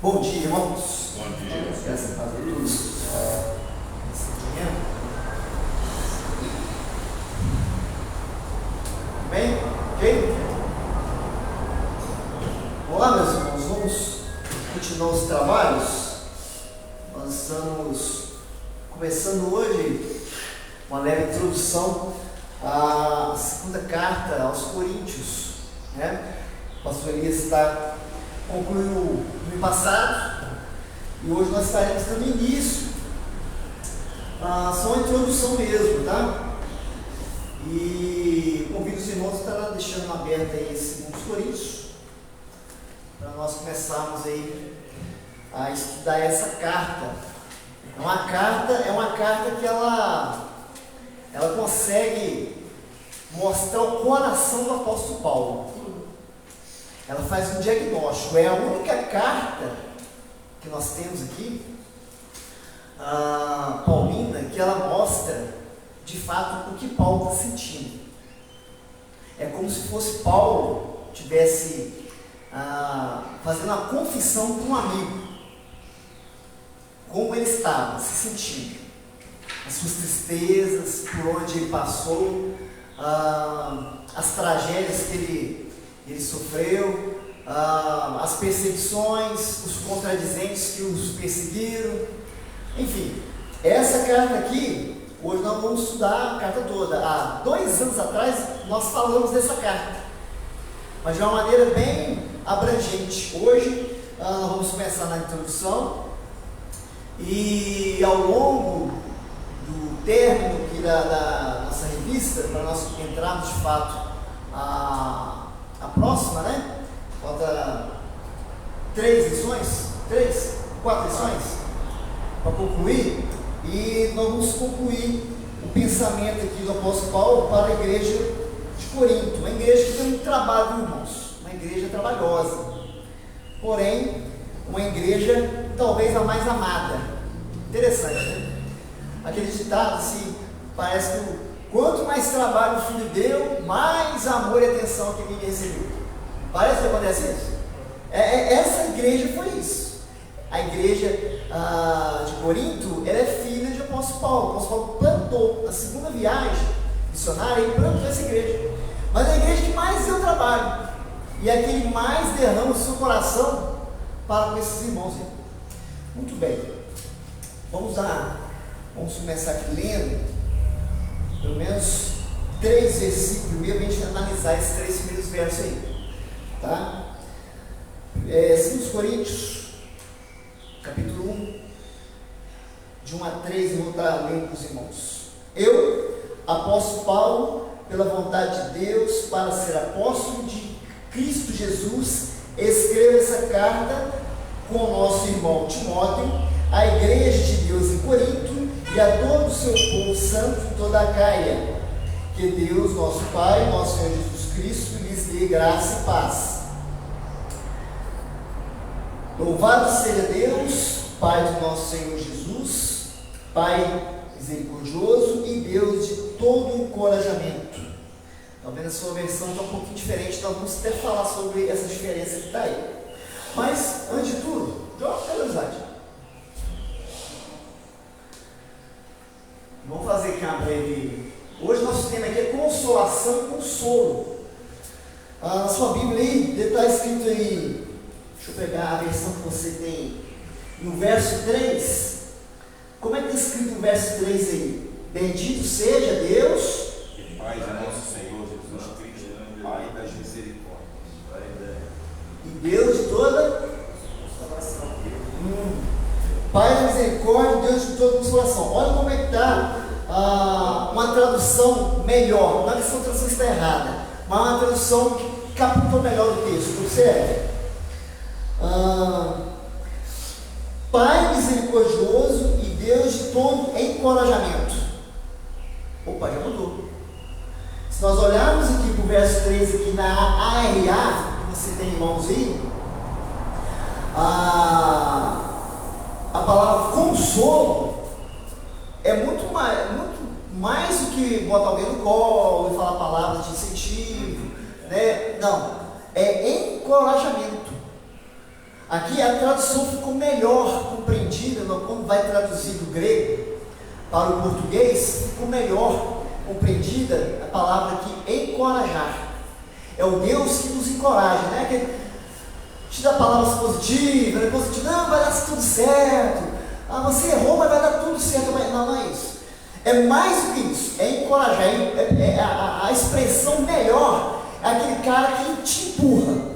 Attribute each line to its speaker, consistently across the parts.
Speaker 1: Bom dia, irmãos.
Speaker 2: Bom dia.
Speaker 1: Graças a Deus. Bem? Ok? Olá, meus irmãos. Vamos continuar os trabalhos. Nós estamos começando hoje uma leve introdução à segunda carta aos Coríntios, né? O pastor Elias concluiu no ano passado e hoje nós estaremos dando início. Só uma introdução mesmo, tá? E convido os irmãos a estar deixando aberto aí esse 2 Coríntios para nós começarmos aí a estudar essa carta. É uma carta que ela consegue mostrar o coração do apóstolo Paulo. Ela faz um diagnóstico. É a única carta que nós temos aqui, paulina, que ela mostra de fato o que Paulo está sentindo. É como se fosse Paulo tivesse fazendo uma confissão com um amigo, como ele estava se sentindo, as suas tristezas, por onde ele passou, as tragédias que ele sofreu, as perseguições, os contradizentes que os perseguiram, enfim. Essa carta aqui, hoje nós vamos estudar a carta toda. Há 2 anos atrás nós falamos dessa carta, mas de uma maneira bem abrangente. Hoje nós vamos começar na introdução e ao longo do término aqui da nossa revista, para nós entrarmos de fato a próxima, né? Falta 4 lições para concluir, e nós vamos concluir o pensamento aqui do apóstolo Paulo para a igreja de Corinto, uma igreja que tem muito trabalho, irmãos, uma igreja trabalhosa, porém uma igreja talvez a mais amada. Interessante, né? Aquele ditado assim, parece que quanto mais trabalho o filho deu, mais amor e atenção que ninguém recebeu. Parece que acontece isso? Essa igreja foi isso. A igreja de Corinto, ela é filha de apóstolo Paulo. O apóstolo Paulo plantou, na segunda viagem missionária, ele plantou essa igreja. Mas é a igreja que mais deu trabalho, e é a que mais derrama o seu coração para com esses irmãos. Muito bem, vamos começar aqui lendo pelo menos 3 versículos primeiro, para a gente analisar esses 3 primeiros versos aí, tá? 2 Coríntios, capítulo 1, de 1 a 3, eu vou estar lendo para os irmãos. Eu, apóstolo Paulo, pela vontade de Deus, para ser apóstolo de Cristo Jesus, escrevo essa carta com o nosso irmão Timóteo, à igreja de Deus em Corinto, e a todo o seu povo santo em toda a Caia. Que Deus, nosso Pai, nosso Senhor Jesus Cristo, lhes dê graça e paz. Louvado seja Deus, Pai do nosso Senhor Jesus, Pai misericordioso e Deus de todo encorajamento. Talvez a sua versão está um pouquinho diferente, então vamos até falar sobre essa diferença que está aí. Mas, antes de tudo, joga pela slide. Vamos fazer aqui uma breve. Hoje nosso tema aqui é consolação e consolo. Na sua Bíblia aí, está escrito aí, deixa eu pegar a versão que você tem, no verso 3. Como é que está escrito no verso 3 aí? Bendito seja Deus,
Speaker 2: Pai de nosso Senhor Jesus Cristo, Pai das misericórdias,
Speaker 1: e Deus de toda Pai da misericórdia, Deus de toda consolação. Olha como é que está uma tradução melhor. Não é que essa tradução está errada, mas uma tradução que captou melhor o texto. Observe. Pai misericordioso e Deus de todo encorajamento. Opa, já mudou. Se nós olharmos aqui para o verso 3 aqui na ARA, que você tem em mãos aí, a palavra consolo é muito mais do que botar alguém no colo e falar palavras de incentivo, né? Não, é encorajamento. Aqui a tradução ficou melhor compreendida, quando vai traduzir do grego para o português, ficou melhor compreendida a palavra aqui, encorajar. É o Deus que nos encoraja, né? Que te dá palavras positivas, né? Não, vai dar tudo certo. Você errou, mas vai dar tudo certo. Não é isso. É mais do que isso, é encorajar. A expressão melhor é aquele cara que te empurra.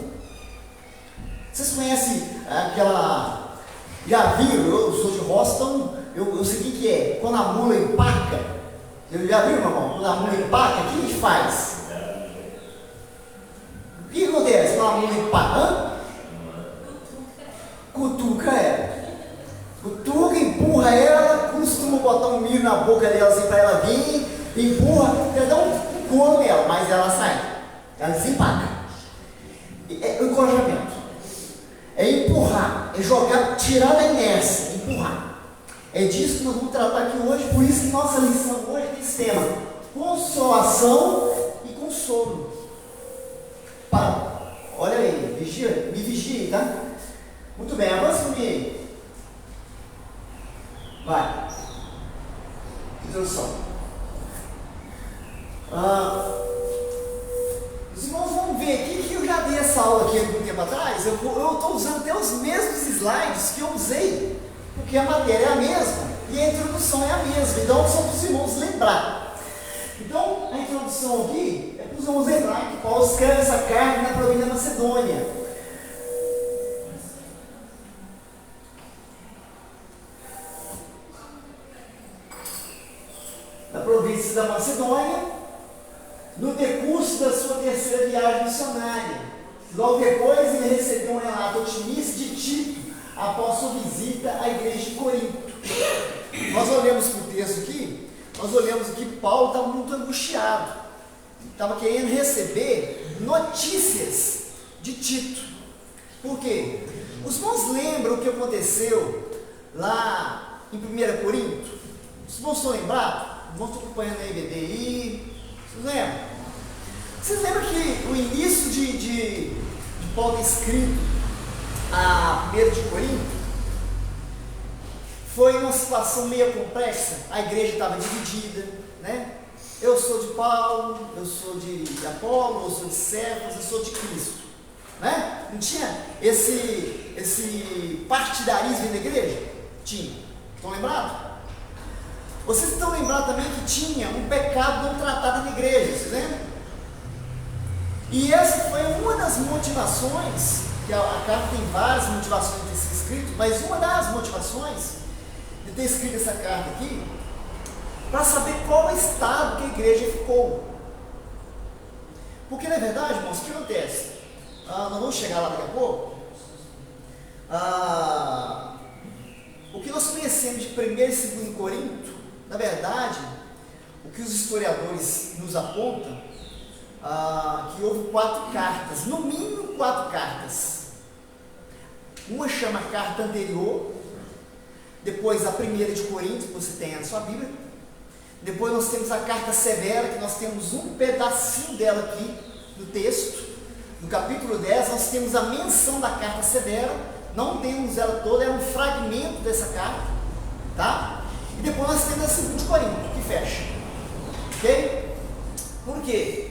Speaker 1: Vocês conhecem aquela... Já viram? Eu sou de roça, então eu sei o que é. Quando a mula empaca, já viu, meu irmão? Quando a mula empaca, o que a gente faz? O que acontece quando a mula empaca? Cutuca ela. Cutuca, empurra ela, costuma botar um milho na boca dela assim para ela vir, empurra, dá um couro nela, mas ela sai. Ela desempaca. É o encorajamento. É empurrar, é jogar, tirar da inércia, empurrar. É disso que nós vamos tratar aqui hoje, por isso que nossa lição hoje tem esse tema: consolação e consolo. Olha aí, vigia, me vigie, tá? Muito bem, avança comigo. Vai. Introdução. Os irmãos vão ver aqui que eu já dei essa aula aqui há algum tempo atrás. Eu estou usando até os mesmos slides que eu usei, porque a matéria é a mesma e a introdução é a mesma. Então, só para os irmãos lembrar. Então, a introdução aqui é para os irmãos lembrar que Paulo escreve essa carta na província da Macedônia. Na província da Macedônia, no decurso da sua terceira viagem missionária. Logo depois ele recebeu um relato otimista de Tito após sua visita à igreja de Corinto. Nós olhamos para o texto aqui, que Paulo estava muito angustiado, estava querendo receber notícias de Tito. Por quê? Os irmãos lembram o que aconteceu lá em 1 Corinto? Os irmãos estão lembrados? Vão estar acompanhando a EBDI. Vocês lembram? Vocês lembram que o início de Paulo ter escrito a 1 de Corinto foi uma situação meio complexa? A igreja estava dividida, né? Eu sou de Paulo, eu sou de Apolo, eu sou de Cefas, eu sou de Cristo, né? Não tinha esse partidarismo na igreja? Tinha. Estão lembrados? Vocês estão lembrados também que tinha um pecado não tratado na igreja, vocês lembram? E essa foi uma das motivações, que a carta tem várias motivações de ter sido escrito, mas uma das motivações de ter escrito essa carta aqui, para saber qual estado que a igreja ficou. Porque na verdade, irmãos, o que acontece? Nós vamos chegar lá daqui a pouco. O que nós conhecemos de 1 e 2 Corinto, na verdade, o que os historiadores nos apontam, que houve 4 cartas, no mínimo 4 cartas. Uma chama carta anterior, depois a 1 de Corinto, que você tem na sua Bíblia. Depois nós temos a carta severa, que nós temos um pedacinho dela aqui no texto. No capítulo 10 nós temos a menção da carta severa, não temos ela toda, é um fragmento dessa carta, tá? E depois nós temos a 2 de Corinto, que fecha, ok? Por quê?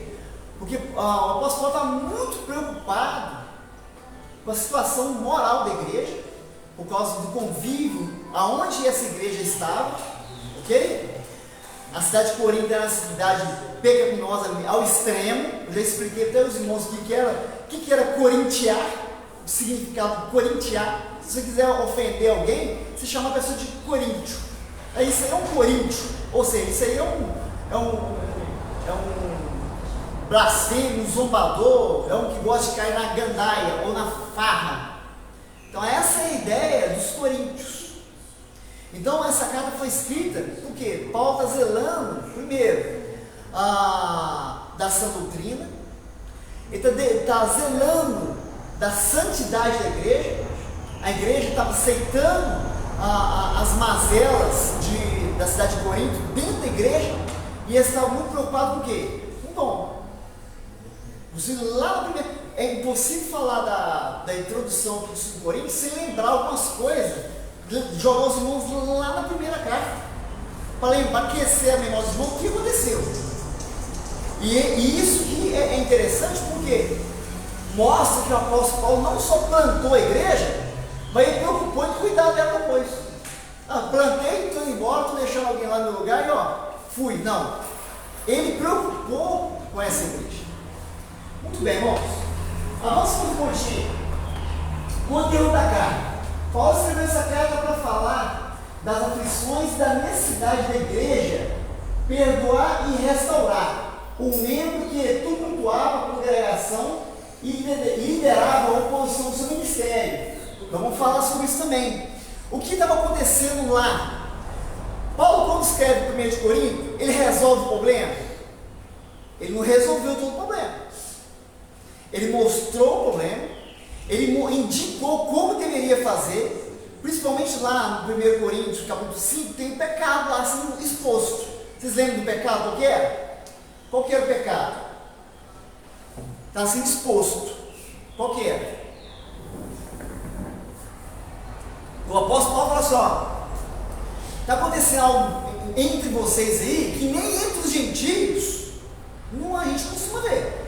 Speaker 1: Porque o apóstolo Paulo está muito preocupado com a situação moral da igreja, por causa do convívio aonde essa igreja estava, ok? A cidade de Corinto era uma cidade pecaminosa ao extremo. Eu já expliquei até os irmãos o que era corintiar, o significado de corintiar. Se você quiser ofender alguém, você chama a pessoa de coríntio. Isso aí é um coríntio, ou seja, isso aí é um blasfemo, um zombador, é um que gosta de cair na gandaia ou na farra. Então essa é a ideia dos coríntios. Então essa carta foi escrita porque Paulo está zelando, primeiro, da sã doutrina, ele está zelando da santidade da igreja. A igreja estava aceitando as mazelas da cidade de Corinto dentro da igreja, e ele estava muito preocupado com o quê? Com o dom. Lá no primeiro, é impossível falar da introdução do 2 Coríntios sem lembrar algumas coisas, jogar os irmãos lá na primeira carta, para aquecer a memória dos irmãos o que aconteceu. E isso que é interessante porque mostra que o apóstolo Paulo não só plantou a igreja, mas ele preocupou em cuidar dela depois. Plantei, estou indo embora, estou deixando alguém lá no meu lugar e fui. Não. Ele preocupou com essa igreja. Muito bem, irmãos. Avançamos um pouquinho. Conteúdo da carta. Paulo escreveu essa carta para falar das aflições e da necessidade da igreja perdoar e restaurar o membro que tumultuava a congregação e liderava a oposição do seu ministério. Então vamos falar sobre isso também. O que estava acontecendo lá? Paulo, quando escreve 1 de Coríntios, ele resolve o problema? Ele não resolveu todo o problema. Ele mostrou o problema, ele indicou como deveria fazer, principalmente lá no 1 Coríntios, capítulo 5, tem o pecado lá sendo exposto. Vocês lembram do pecado qual que era? Qual que era o pecado? Está sendo exposto. Qual que era? O apóstolo Paulo fala assim, está acontecendo algo entre vocês aí, que nem entre os gentios, a gente não costuma ver.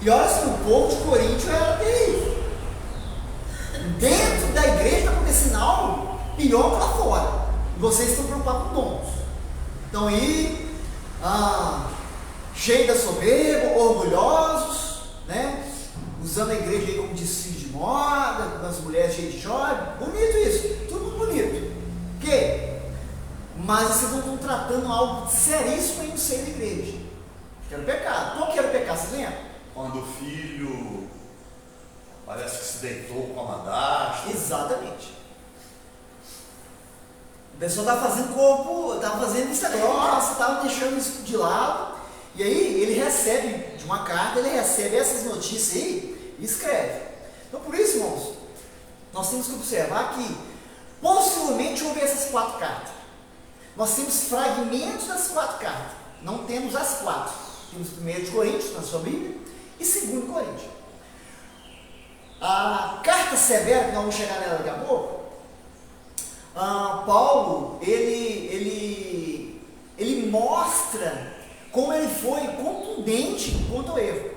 Speaker 1: E olha só, o povo de Corinto era terrível. Dentro da igreja está acontecendo algo pior que lá fora. E vocês estão preocupados com dons. Então aí, cheios da soberba, orgulhosos, né? Usando a igreja aí como desfile de moda, com as mulheres cheias de joia. Bonito isso, tudo muito bonito. O quê? Mas vocês não estão tratando algo seríssimo aí no seio da igreja. Que era o pecado. Qual que era o pecado, vocês lembram?
Speaker 3: Quando o filho parece que se deitou com a madrasta.
Speaker 1: Exatamente. O pessoal estava fazendo corpo, estava fazendo vista grossa, estava deixando isso de lado. E aí ele recebe de uma carta, ele recebe essas notícias aí e escreve. Então por isso, irmãos, nós temos que observar que possivelmente houve essas 4 cartas. Nós temos fragmentos das 4 cartas. Não temos as 4. Temos 1 de Coríntios na sua Bíblia e 2 Coríntios. A carta severa, que nós vamos chegar nela daqui a pouco, Paulo, ele mostra como ele foi contundente quanto ao erro.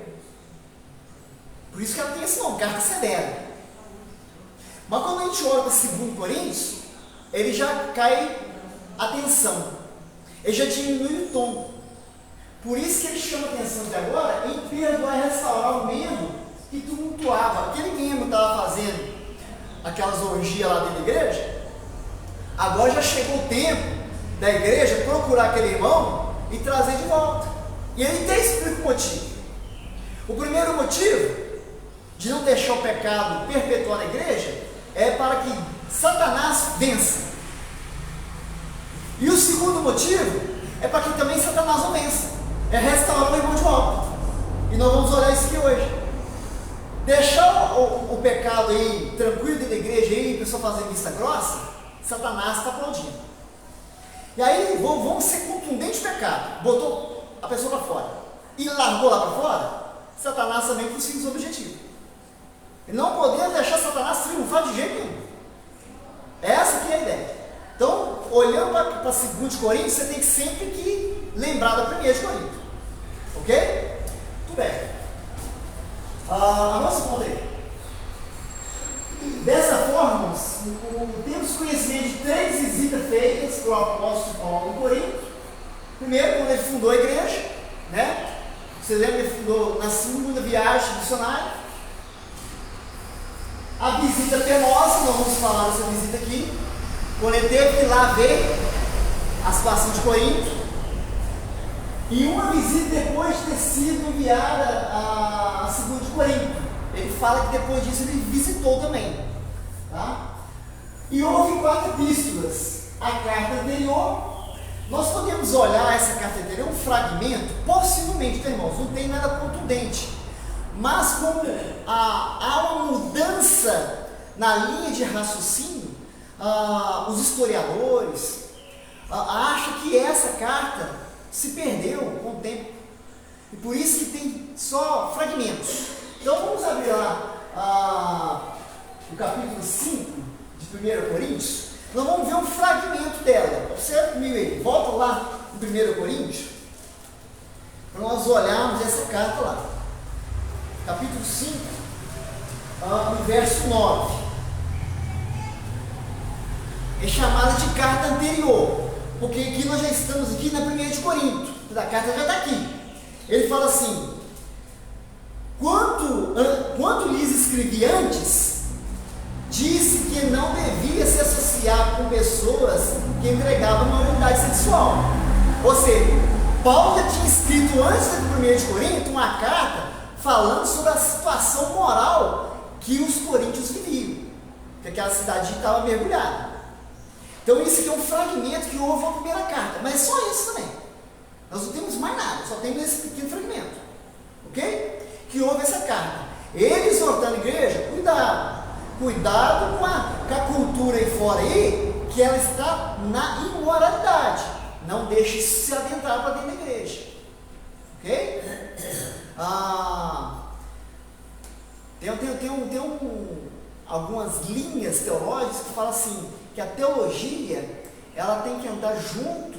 Speaker 1: Por isso que ela tem esse nome, carta severa. Mas quando a gente olha para 2 Coríntios, ele já cai a tensão, ele já diminui o tom. Por isso que ele chama a atenção de agora em perdoar e restaurar o membro que tumultuava. Aquele membro estava fazendo aquelas orgias lá dentro da igreja. Agora já chegou o tempo da igreja procurar aquele irmão e trazer de volta. E ele até explica o motivo. O primeiro motivo de não deixar o pecado perpetuar na igreja é para que Satanás vença. E o segundo motivo é para que também Satanás não vença. É restaurar o irmão de volta. E nós vamos olhar isso aqui hoje. Deixar o pecado aí tranquilo dentro da igreja aí, o pessoal fazendo vista grossa, Satanás está aplaudindo. E aí vamos ser contundente pecado. Botou a pessoa para fora e largou lá para fora, Satanás também conseguiu o objetivo. E não podemos deixar Satanás triunfar de jeito nenhum. Essa que é a ideia. Então, olhando para 2 Coríntios, você tem que sempre que lembrar da 1 de Coríntios. Ok? Tudo bem. A nossa conta aí. Dessa forma, temos conhecimento de 3 visitas feitas por apóstolo Paulo em Corinto. Primeiro, quando ele fundou a igreja, né? Você lembra que ele fundou na segunda viagem missionária. A visita penosa, nós vamos falar dessa visita aqui, quando ele teve que ir lá ver a situação de Corinto. E uma visita depois de ter sido enviada a 2 de Corinto. Ele fala que depois disso ele visitou também. Tá? E houve 4 epístolas. A carta anterior, nós podemos olhar essa carta anterior, um fragmento, possivelmente, tá, irmãos, não tem nada contundente. Mas como há uma mudança na linha de raciocínio, os historiadores acham que essa carta se perdeu com o tempo. E por isso que tem só fragmentos. Então vamos abrir lá o capítulo 5 de 1 Coríntios, nós vamos ver um fragmento dela. Observe comigo aí, volta lá em 1 Coríntios, para nós olharmos essa carta lá. Capítulo 5, no verso 9. É chamada de carta anterior, porque aqui nós já estamos aqui na 1 de Corinto, a carta já está aqui. Ele fala assim: quanto lhes escrevi antes, disse que não devia se associar com pessoas que entregavam moralidade sexual. Ou seja, Paulo já tinha escrito antes da 1 de Corinto uma carta falando sobre a situação moral que os coríntios viviam, que aquela cidade estava mergulhada. Então isso aqui é um fragmento que houve na primeira carta, mas é só isso também. Nós não temos mais nada, só temos esse pequeno fragmento, ok? Que houve essa carta. Ele exortando a igreja, cuidado com a cultura aí fora aí, que ela está na imoralidade. Não deixe isso se adentrar para dentro da igreja, ok? Tem algumas linhas teológicas que falam assim, que a teologia ela tem que andar junto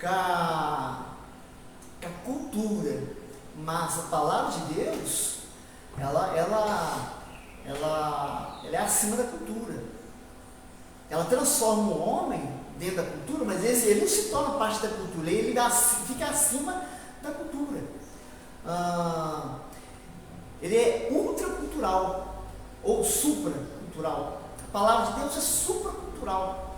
Speaker 1: com a cultura, mas a palavra de Deus ela é acima da cultura. Ela transforma o homem dentro da cultura, mas ele não se torna parte da cultura, ele fica acima da cultura. Ele é ultracultural ou supracultural. A palavra de Deus é supracultural.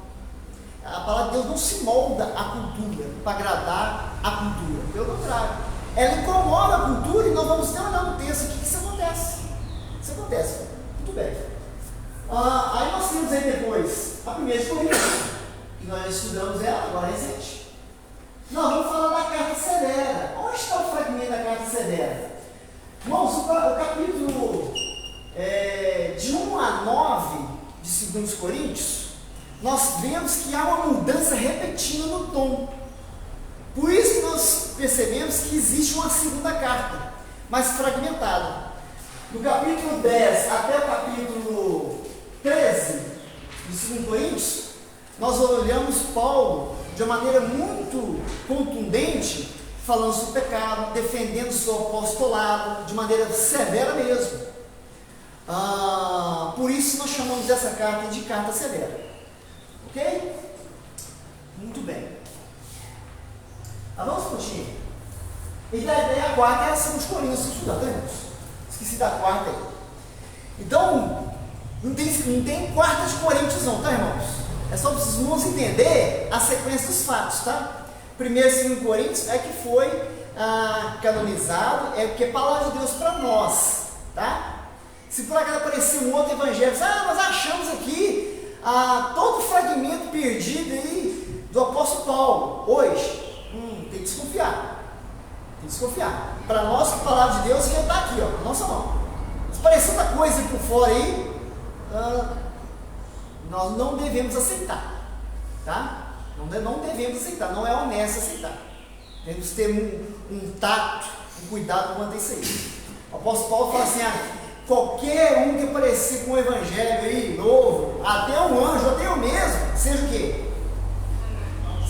Speaker 1: A palavra de Deus não se molda à cultura para agradar a cultura, pelo contrário, ela incomoda a cultura. E nós vamos ter olhar no texto aqui que isso acontece. Isso acontece, muito bem. Aí nós temos aí depois a 1 de Coríntios, que nós estudamos ela agora recente. Nós vamos falar da carta severa. Onde está o fragmento da carta severa? Irmãos, o capítulo de 1 a 9 de 2 Coríntios, nós vemos que há uma mudança repetida no tom. Por isso que nós percebemos que existe uma segunda carta, mais fragmentada. Do capítulo 10 até o capítulo 13 de 2 Coríntios, nós olhamos Paulo de uma maneira muito contundente, falando sobre o pecado, defendendo o seu apostolado, de maneira severa mesmo. Por isso nós chamamos essa carta de carta severa. Ok? Muito bem. Vamos continuar. E daí a quarta é a 2 Coríntios, estudando, tá, irmãos? Esqueci da quarta aí. Então, não tem quarta de Coríntios não, tá, irmãos? É só para os irmãos entender a sequência dos fatos, tá? Primeiro e 2 Coríntios é que foi canonizado, é porque é a palavra de Deus para nós, tá? Se por acaso aparecer um outro evangelho, nós achamos aqui todo fragmento perdido aí do apóstolo Paulo, hoje, tem que desconfiar. Tem que desconfiar. Para nós, a palavra de Deus, que está aqui, ó, na nossa mão. Se aparecer outra coisa por fora aí, nós não devemos aceitar, tá? Não devemos aceitar, não é honesto aceitar. Temos que ter um tato, um cuidado quanto a isso aí. O apóstolo Paulo fala assim, qualquer um que aparecer com o evangelho aí, novo, até um anjo, até eu mesmo, seja o quê?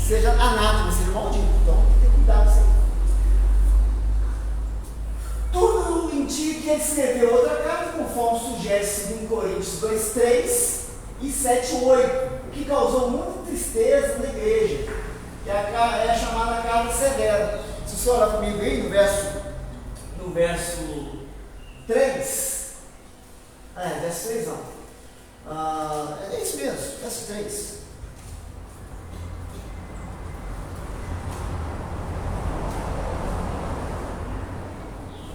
Speaker 1: Seja anátema, seja maldito. Então, tem que ter cuidado com isso aí. Tudo indica que ele escreveu outra carta, conforme sugere 2 Coríntios 2:3 e 7:8, o que causou muita tristeza na igreja, que é a chamada carta severa. Se você olhar comigo aí no verso 3, verso 3 não, é isso mesmo, verso 3.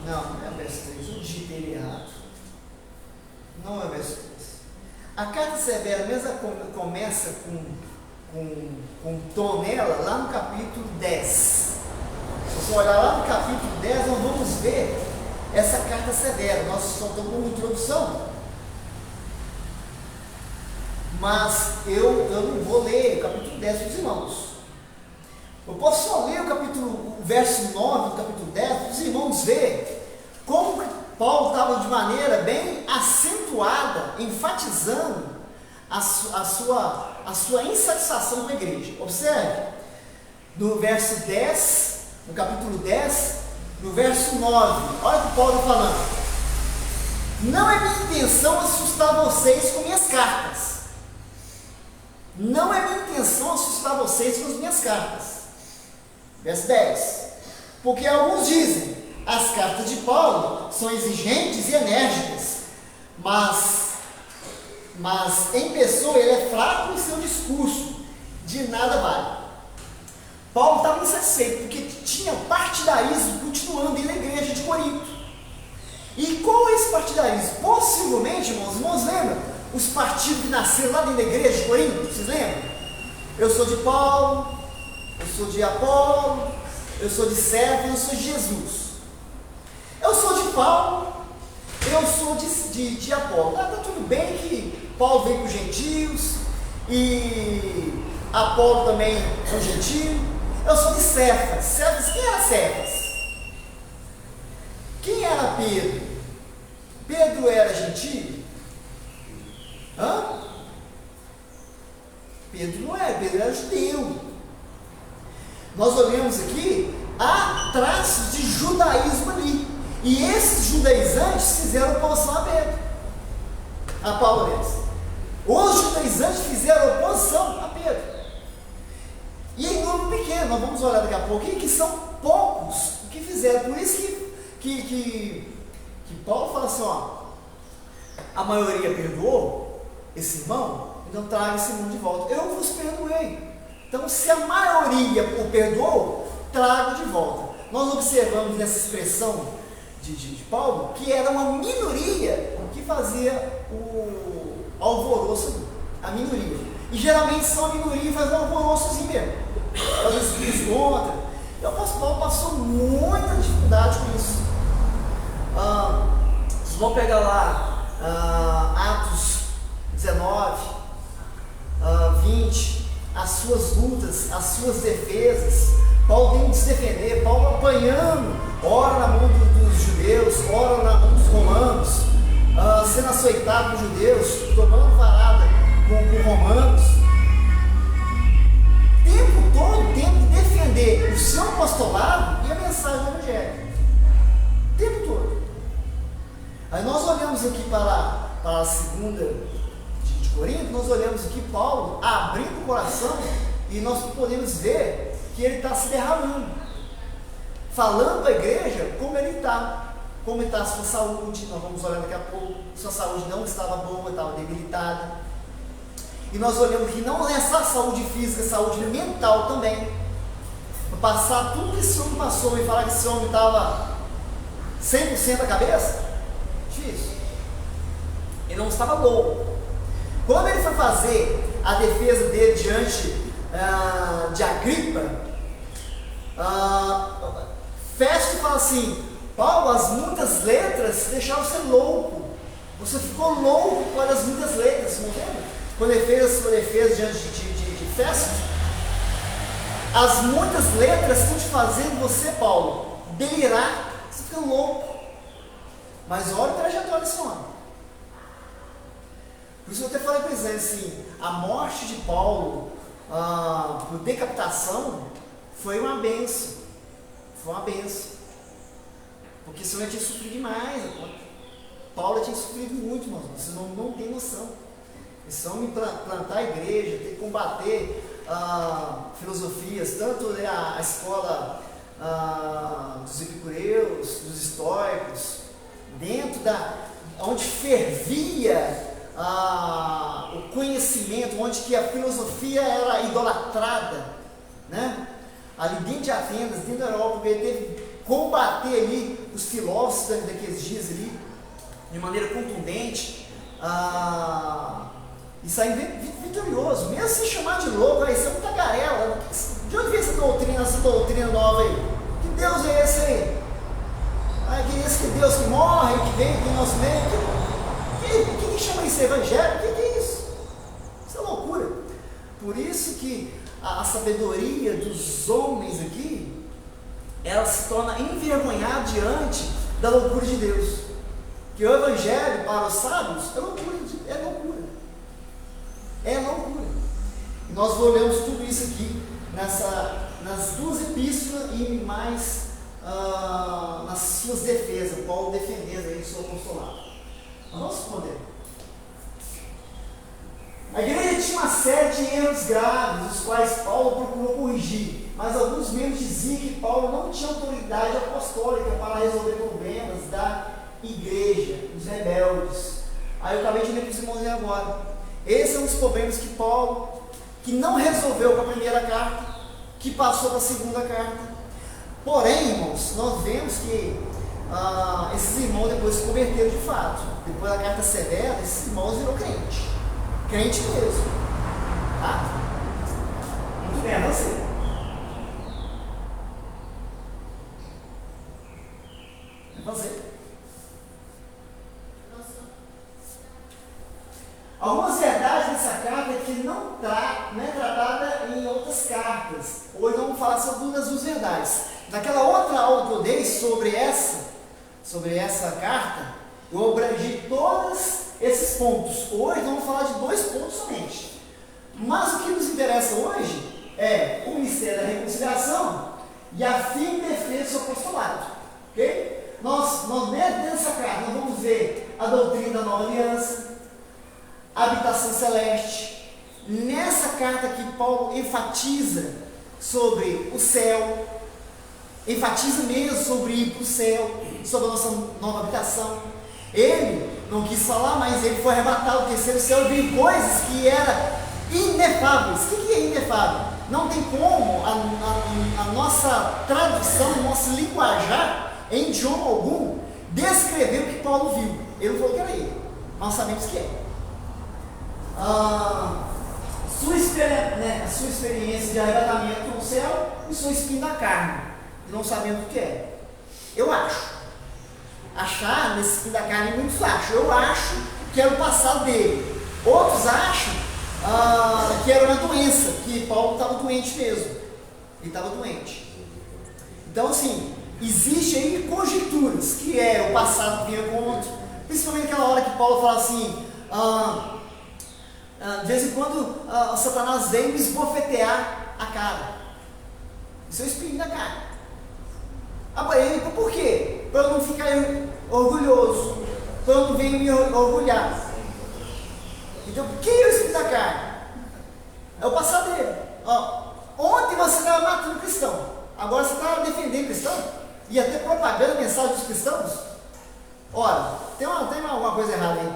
Speaker 1: Não é o verso 3, eu digitei ele errado. Não é o verso 3. A carta severa mesmo começa com tom nela lá no capítulo 10. Se você olhar lá no capítulo 10, nós vamos ver essa carta severa. Nós só estamos com uma introdução. Mas eu não vou ler o capítulo 10 para os irmãos. Eu posso só ler o verso 9 do capítulo 10 para os irmãos verem como Paulo estava de maneira bem acentuada, enfatizando a sua insatisfação com a igreja. Observe, no verso 10, no capítulo 10, no verso 9, olha o que Paulo está falando. Não é minha intenção assustar vocês com minhas cartas. Não é minha intenção assustar vocês com as minhas cartas. Verso 10. Porque alguns dizem, as cartas de Paulo são exigentes e enérgicas, mas em pessoa ele é fraco em seu discurso, de nada vale. Paulo estava insatisfeito, porque tinha partidarismo continuando na igreja de Corinto. E qual é esse partidarismo? Possivelmente, irmãos lembram? Os partidos que nasceram lá dentro da igreja de Corinto, vocês lembram? Eu sou de Paulo, eu sou de Apolo, eu sou de Cefas, eu sou de Jesus. Eu sou de Paulo, eu sou de Apolo. Tá tudo bem que Paulo veio com os gentios e Apolo também é um gentio. Eu sou de Cefas. Cefas, quem era Cefas? Quem era Pedro? Pedro era gentio? Pedro não era, Pedro era judeu. Nós olhamos aqui, há traços de judaísmo ali. E esses judaizantes fizeram oposição a Pedro, a Paulo mesmo. Os judaizantes fizeram oposição a Pedro. E em número pequeno, nós vamos olhar daqui a pouco, que são poucos que fizeram. Por isso que Paulo fala assim, ó, a maioria perdoou esse irmão, então traga esse irmão de volta. Eu vos perdoei. Então, se a maioria o perdoou, trago de volta. Nós observamos nessa expressão de Paulo que era uma minoria que fazia o alvoroço, a minoria. E geralmente são a minoria e faz um alvoroço assim mesmo. Às vezes contra. E o apóstolo Paulo passou muita dificuldade com isso. Vocês vão pegar lá Atos 19, 20, as suas lutas, as suas defesas. Paulo tem que se defender, Paulo apanhando, ora na mão dos judeus, ora na mão dos romanos, sendo açoitado por judeus, tomando varada com romanos. Tempo todo, tempo de defender o seu apostolado e a mensagem do evangelho. Tempo todo. Aí nós olhamos aqui para a segunda de Corinto, nós olhamos aqui Paulo abrindo o coração e nós podemos ver que ele está se derramando, falando à igreja como ele está, como está a sua saúde. Nós vamos olhar daqui a pouco, sua saúde não estava boa, estava debilitada. E nós olhamos que não é só saúde física, saúde mental também. Para passar tudo que esse homem passou e falar que esse homem estava 100% da cabeça, difícil. Ele não estava louco. Quando ele foi fazer a defesa dele diante de Agripa, Festo fala assim: Paulo, as muitas letras deixaram você louco. Você ficou louco por as muitas letras, não entende? Quando ele fez a sua defesa diante de Festo, as muitas letras estão te fazendo você, Paulo, delirar. Você fica louco. Mas olha a trajetória desse homem. Por isso eu até falei para eles assim: a morte de Paulo por decapitação foi uma benção. Foi uma benção. Porque senão ele tinha sofrido demais. Paulo tinha sofrido muito, irmãos. Vocês não tem noção. Esse homem plantar a igreja, ter que combater filosofias, tanto a escola dos epicureus, dos estoicos, dentro onde fervia o conhecimento, onde que a filosofia era idolatrada, né? Ali dentro de Atenas, dentro da Europa, ele teve que combater ali os filósofos daqueles dias ali, de maneira contundente, e sair vitorioso, mesmo se chamar de louco. Aí você é um tagarela. De onde vem essa doutrina nova aí? Que Deus é esse aí? Esse Deus que morre, que vem, que nosso meio. Que chama isso evangelho? Que é isso? Isso é loucura. Por isso que a sabedoria dos homens aqui, ela se torna envergonhada diante da loucura de Deus. Que o evangelho para os sábios é loucura, é loucura. É loucura. E nós olhamos tudo isso aqui nas duas epístolas e mais nas suas defesas, Paulo defendendo aí o seu apostolado. Nós vamos responder. A igreja tinha uma série de erros graves, os quais Paulo procurou corrigir, mas alguns membros diziam que Paulo não tinha autoridade apostólica para resolver problemas da igreja, dos rebeldes. Aí eu acabei de ler para os irmãos agora. Esses são os problemas que Paulo, que não resolveu com a primeira carta, que passou para a segunda carta. Porém, irmãos, nós vemos que esses irmãos depois se converteram de fato. Depois da carta severa, esses irmãos viram crente. Crente mesmo. Tá? Muito bem, você. Você. Algumas verdades dessa carta que não é tratada em outras cartas. Hoje vamos falar sobre as duas verdades. Naquela outra aula que eu dei sobre essa carta, eu abrangi todos esses pontos. Hoje vamos falar de 2 pontos somente. Mas o que nos interessa hoje é o mistério da reconciliação e a firme defesa do apostolado. Ok? Nós dentro dessa carta, nós vamos ver a doutrina da nova aliança, a habitação celeste. Nessa carta aqui, Paulo enfatiza sobre o céu, enfatiza mesmo sobre ir para o céu, sobre a nossa nova habitação. Ele não quis falar, mas ele foi arrebatado do terceiro céu e viu coisas que eram inefáveis. O que é inefável? Não tem como a nossa tradução, o nosso linguajar, em idioma algum, descrever o que Paulo viu. Ele não falou que era ele, nós sabemos que é. A sua experiência de arrebatamento no céu e sua espinho da carne, não sabemos o que é. Eu acho. Achar nesse espinho da carne, muitos acham. Eu acho que era o passado dele. Outros acham que era uma doença, que Paulo estava doente mesmo. Ele estava doente. Então, assim, existe aí conjecturas, que é o passado que vinha contra, principalmente naquela hora que Paulo fala assim, de vez em quando Satanás vem me esbofetear a cara. Isso é o espinho da carne. Por quê? Para eu não ficar orgulhoso, para eu não vir me orgulhar. Então, o que é o espinho da carne? É o passado dele. Ontem você estava matando cristão, agora você está defendendo cristão, e até propagando a mensagem dos cristãos. Ora, tem alguma coisa errada aí.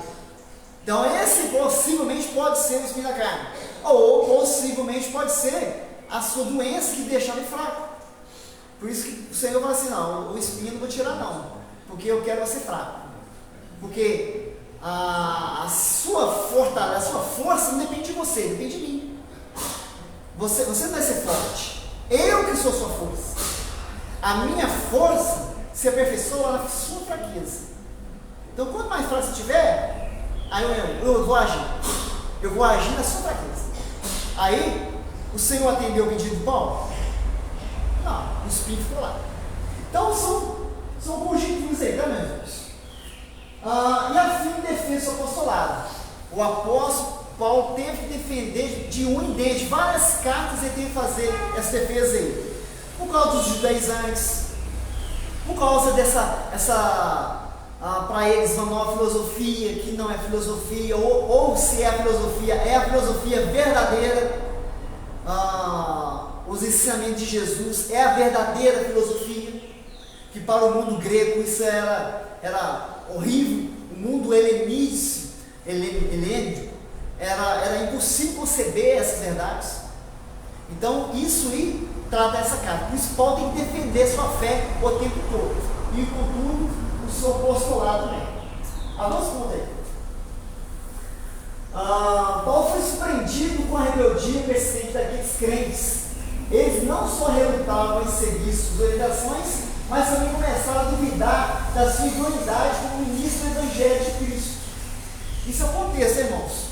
Speaker 1: Então, esse possivelmente pode ser o espinho da carne, ou possivelmente pode ser a sua doença que deixa ele fraco. Por isso que o Senhor fala assim, não, o espinho eu não vou tirar não, porque eu quero você fraco. Porque a sua fortaleza, a sua força não depende de você, depende de mim. Você não vai ser forte, eu que sou sua força. A minha força se aperfeiçoa na sua fraqueza. Então, quanto mais fraco você tiver, aí eu vou agir. Eu vou agir na sua fraqueza. Aí, o Senhor atendeu o pedido de Paulo? Não, o espírito ficou lá. Então, são conjecturas aí, tá mesmo? E a fim de defesa do apostolado. O apóstolo Paulo teve que defender de várias cartas ele teve que fazer essa defesa aí. Por causa dos judaizantes, por causa para eles, uma nova filosofia, que não é filosofia, ou se é a filosofia verdadeira. Os ensinamentos de Jesus é a verdadeira filosofia, que para o mundo grego isso era horrível. O mundo helênico era impossível conceber essas verdades. Então isso aí trata essa carta. Por isso Paulo tem que defender sua fé o tempo todo, e contudo o seu apostolado também. Vamos contar aí. Paulo foi surpreendido com a rebeldia persistente daqueles crentes. Eles não só relutavam em seguir suas orientações, mas também começaram a duvidar da sua idoneidade como ministro do Evangelho de Cristo. Isso é o contexto, irmãos.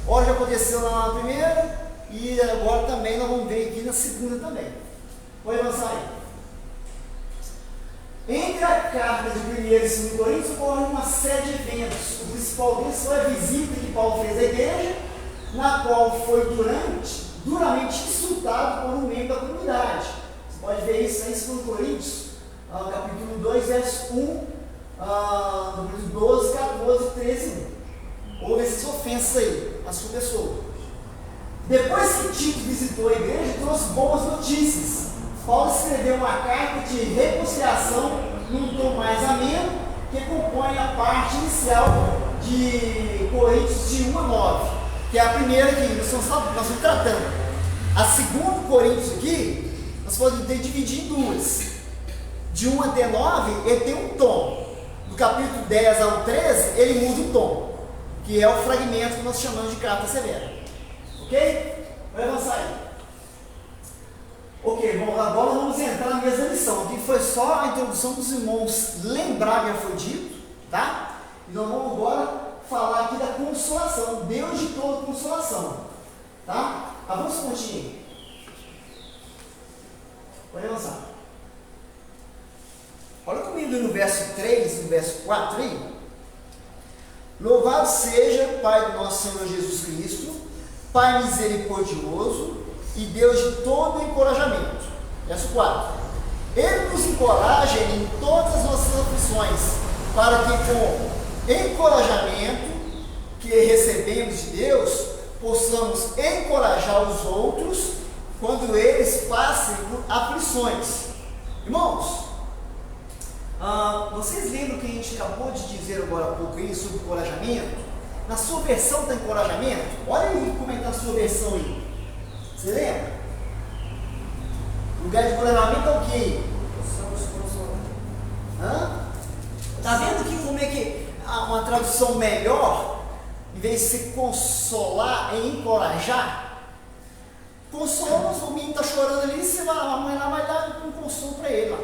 Speaker 1: Hoje aconteceu na primeira, e agora também nós vamos ver aqui na segunda também. Pode avançar aí. Entre a carta de 1 e 2 Coríntios ocorre uma série de eventos. O principal deles foi a visita que Paulo fez à igreja, na qual foi duramente insultado por um membro da comunidade. Você pode ver isso em 2 Coríntios, capítulo 2, verso 1, números 12, 14, 13. Houve essas ofensas aí à sua pessoa. Depois que Tito visitou a igreja, trouxe boas notícias. Paulo escreveu uma carta de reconciliação num tom mais ameno, que compõe a parte inicial de Coríntios de 1 a 9, que é a primeira que nós estamos tratando. A segunda Coríntios aqui, nós podemos dividir em duas. De 1 até 9, ele tem um tom. Do capítulo 10 ao 13, ele muda o tom, que é o fragmento que nós chamamos de carta severa. Ok? Vai avançar aí. Ok, bom, agora vamos entrar na mesma lição. Aqui foi só a introdução dos irmãos lembrar que já foi dito, tá? E nós vamos agora falar aqui da consolação, Deus de toda consolação, tá? Avança um pouquinho. Pode avançar. Olha comigo no verso 3, no verso 4 aí. Louvado seja Pai do nosso Senhor Jesus Cristo, Pai misericordioso e Deus de todo encorajamento. Verso 4. Ele nos encoraja em todas as nossas aflições, para que com encorajamento que recebemos de Deus, possamos encorajar os outros quando eles passem por aflições. Irmãos, vocês lembram que a gente acabou de dizer agora há pouco aí sobre encorajamento? Na sua versão está encorajamento? Olha aí como é que está a sua versão aí. Você lembra? O lugar de encorajamento é o quê? Está vendo aqui como é que uma tradução melhor, em vez de se consolar, é encorajar? Consola, o menino está chorando ali, a mãe lá vai dar um consolo para ele. Lá,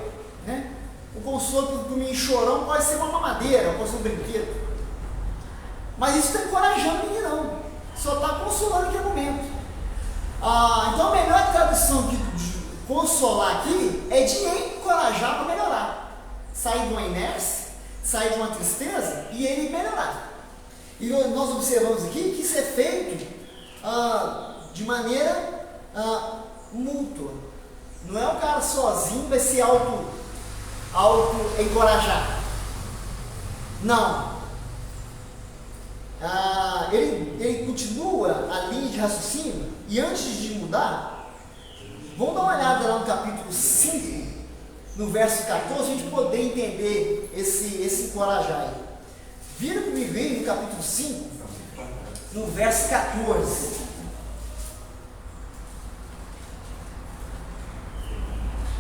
Speaker 1: né? O consolo para o menino chorão pode ser uma mamadeira, pode ser um brinquedo. Mas isso está encorajando o menino, não. Só está consolando naquele momento. Então a melhor tradução de consolar aqui é de encorajar para melhorar. Sair de uma inércia, sair de uma tristeza e ele melhorar. E nós observamos aqui que isso é feito de maneira mútua. Não é o cara sozinho vai se auto-encorajar. Não. Ele continua a linha de raciocínio e antes de mudar, vamos dar uma olhada lá no capítulo 5, no verso 14, a gente poder entender esse encorajar aí. Vira comigo aí no capítulo 5, no verso 14.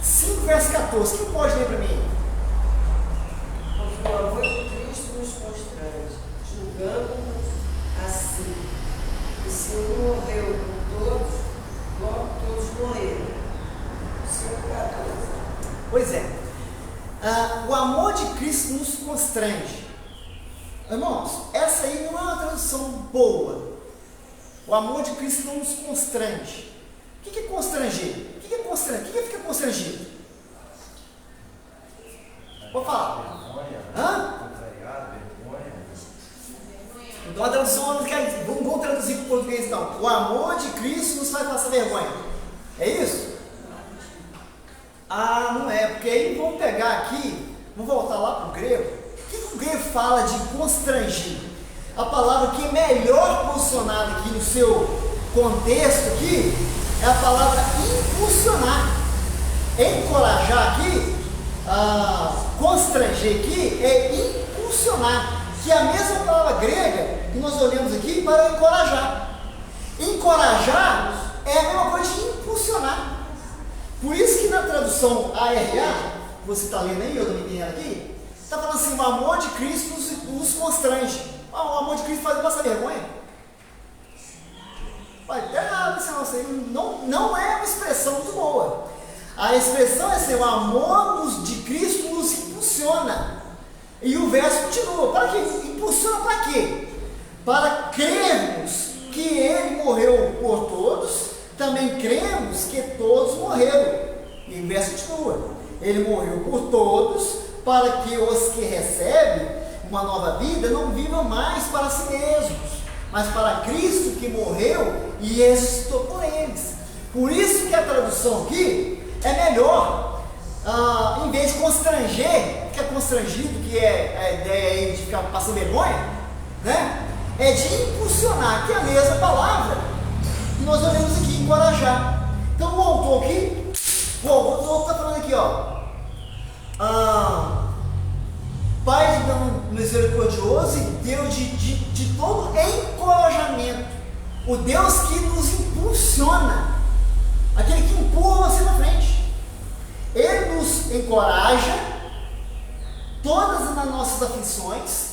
Speaker 1: 5, verso 14. Quem pode ler para mim?
Speaker 4: Porque o amor de Cristo nos constrange, julgando-nos assim. O Senhor morreu por todos, logo todos morreram. 5:14.
Speaker 1: Pois é. O amor de Cristo nos constrange. Irmãos, essa aí não é uma tradução boa. O amor de Cristo não nos constrange. O que é constranger? O que é constranger? O que é ficar constrangido? Vou falar. Então a tradução, vamos traduzir para o português então. O amor de Cristo nos faz passar vergonha. É isso? Não é, porque aí vamos pegar aqui, vamos voltar lá para o grego. O que o grego fala de constranger? A palavra que é melhor posicionada aqui no seu contexto aqui é a palavra impulsionar. Encorajar aqui, constranger aqui é impulsionar, que é a mesma palavra grega que nós olhamos aqui para encorajar. Encorajar é a mesma coisa de impulsionar. Por isso que na tradução ARA, você está lendo aí, eu estou entendendo aqui, está falando assim, o amor de Cristo nos constrange. O amor de Cristo faz passar vergonha. Vai ter nada esse negócio aí, não é uma expressão muito boa. A expressão é assim, o amor de Cristo nos impulsiona. E o verso continua, para quê? Impulsiona para quê? Para crermos que Ele morreu por todos, também cremos que todos morreram. E o verso continua, Ele morreu por todos, para que os que recebem uma nova vida não vivam mais para si mesmos, mas para Cristo que morreu e ressuscitou por eles. Por isso que a tradução aqui é melhor, em vez de constranger, ficar constrangido, que é a ideia aí de ficar passando vergonha, né? É de impulsionar, que é a mesma palavra que nós olhamos aqui, encorajar. Então o autor aqui, o autor está falando aqui, ó. Pai de Deus misericordioso e Deus de todo encorajamento, o Deus que nos impulsiona, aquele que empurra você na frente. Ele nos encoraja todas as nossas aflições,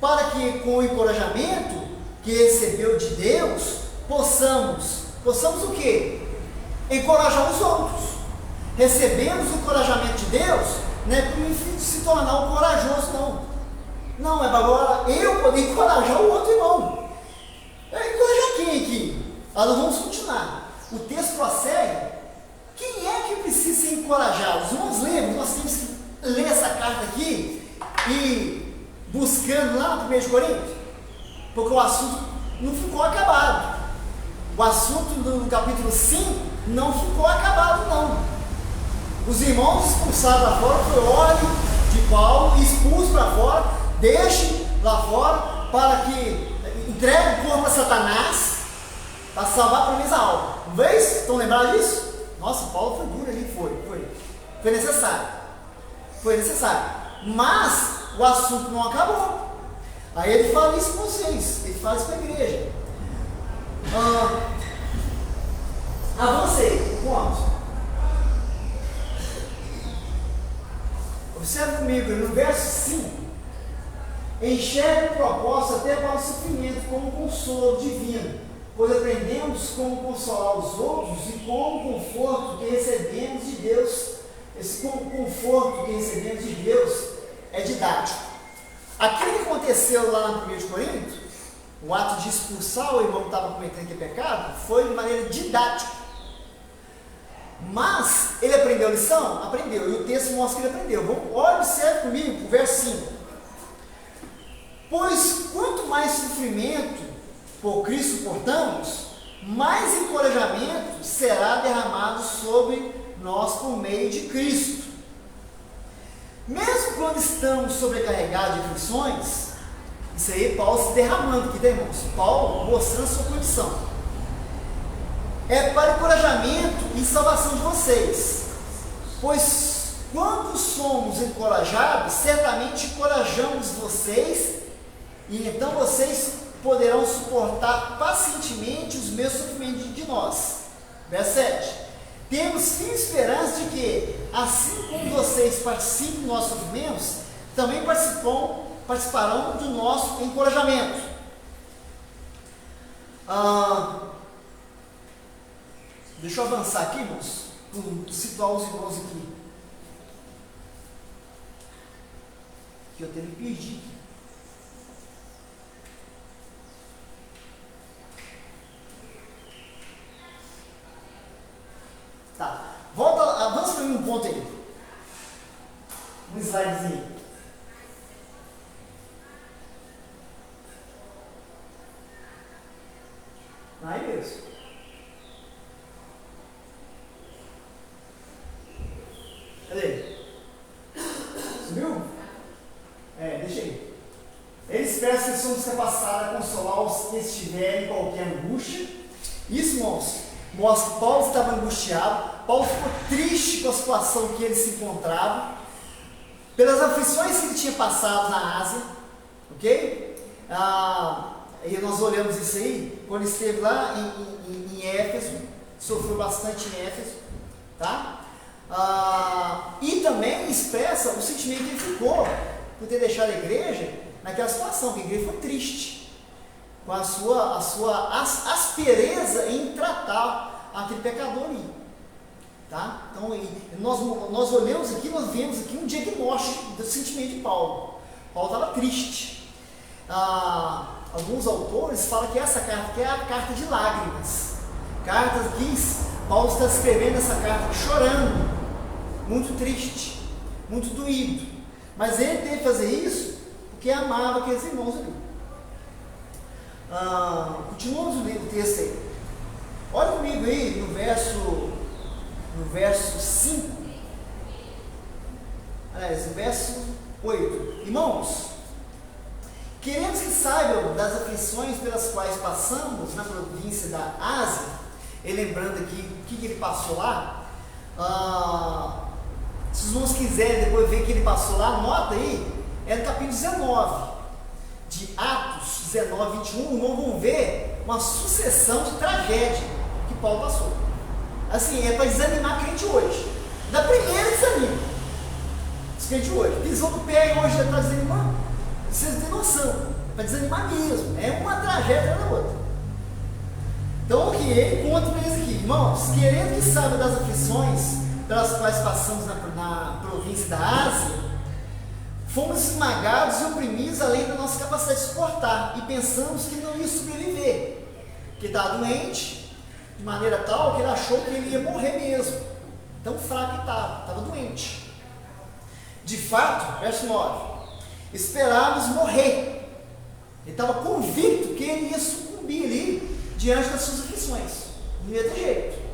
Speaker 1: para que com o encorajamento que recebeu de Deus, possamos o quê? Encorajar os outros. Recebemos o encorajamento de Deus, não é para se tornar um corajoso, não. Não, é para agora eu poder encorajar o outro irmão. Encorajar quem aqui? Nós vamos continuar. O texto prossegue. Quem é que precisa ser encorajado? Os irmãos lembram, nós temos que ler essa carta aqui e buscando lá no 1 Coríntios, porque o assunto não ficou acabado. O assunto do capítulo 5 não ficou acabado, não. Os irmãos expulsados lá fora foi ordem de Paulo, expulso para fora, deixe lá fora, para que entregue o corpo a Satanás, para salvar pelo menos a alma. Não vês? Estão lembrados disso? Nossa, Paulo foi duro ali, foi necessário. Foi necessário. Mas o assunto não acabou. Aí ele fala isso com vocês, ele fala isso com a igreja. Avancei, vamos. Observe comigo, no verso 5, enxerga o propósito até para o sofrimento como um consolo divino, pois aprendemos como consolar os outros e como o conforto que recebemos de Deus. Esse conforto que recebemos de Deus é didático. Aquilo que aconteceu lá no 1 Coríntios, o ato de expulsar o irmão que estava cometendo aquele pecado, foi de maneira didática. Mas ele aprendeu a lição? Aprendeu. E o texto mostra que ele aprendeu. Olha, observe comigo, o verso 5. Pois quanto mais sofrimento por Cristo suportamos, mais encorajamento será derramado sobre nós por meio de Cristo. Mesmo quando estamos sobrecarregados de aflições, isso aí Paulo se derramando aqui, tá, irmãos? Paulo mostrando a sua condição. É para encorajamento e salvação de vocês. Pois quando somos encorajados, certamente encorajamos vocês, e então vocês poderão suportar pacientemente os meus sofrimentos de nós. Verso 7. Temos firme esperança de que, assim como vocês participam dos nossos sofrimentos, também participarão do nosso encorajamento. Deixa eu avançar aqui, irmãos, para situar os irmãos aqui. Que eu até me perdi. Tá, avança para mim um ponto aí. Um slidezinho. Aí mesmo. Cadê? Subiu? Deixa aí. Eles esperam que somos capacitados a consolar os que estiverem em qualquer angústia. Isso, irmãos, mostra que Paulo estava angustiado. Paulo ficou triste com a situação que ele se encontrava, pelas aflições que ele tinha passado na Ásia, ok? E nós olhamos isso aí, quando ele esteve lá em Éfeso, sofreu bastante em Éfeso, tá? E também expressa o sentimento que ele ficou por ter deixado a igreja naquela situação, que a igreja foi triste, com a sua aspereza em tratar aquele pecador ali. Tá? Então, nós olhamos aqui, nós vemos aqui um diagnóstico do sentimento de Paulo. Paulo estava triste. Alguns autores falam que essa carta aqui é a carta de lágrimas. Cartas que Paulo está escrevendo essa carta chorando, muito triste, muito doído. Mas ele teve que fazer isso porque amava aqueles irmãos ali. Continuamos o texto aí. Olha comigo aí no verso 5. Aliás, no verso 8. Irmãos, queremos que saibam das aflições pelas quais passamos na província da Ásia. E lembrando aqui o que ele passou lá. Se os irmãos quiserem depois ver o que ele passou lá, anota aí. É no capítulo 19 de Atos 19, 21. Irmãos vão ver uma sucessão de tragédia que Paulo passou. Assim, é para desanimar crente hoje. Da primeira desanima. Os crentes hoje. Pisou no pé e hoje já está desanimando. Vocês têm noção. É para desanimar mesmo. É uma tragédia da outra. Então, o que ele conta para eles aqui, irmãos, querendo que saibam das aflições pelas quais passamos na província da Ásia, fomos esmagados e oprimidos além da nossa capacidade de suportar, e pensamos que não ia sobreviver, porque estava doente, de maneira tal que ele achou que ele ia morrer mesmo, tão fraco que estava doente. De fato, verso 9, esperávamos morrer, ele estava convicto que ele ia sucumbir ali, diante das suas aflições, não ia ter jeito.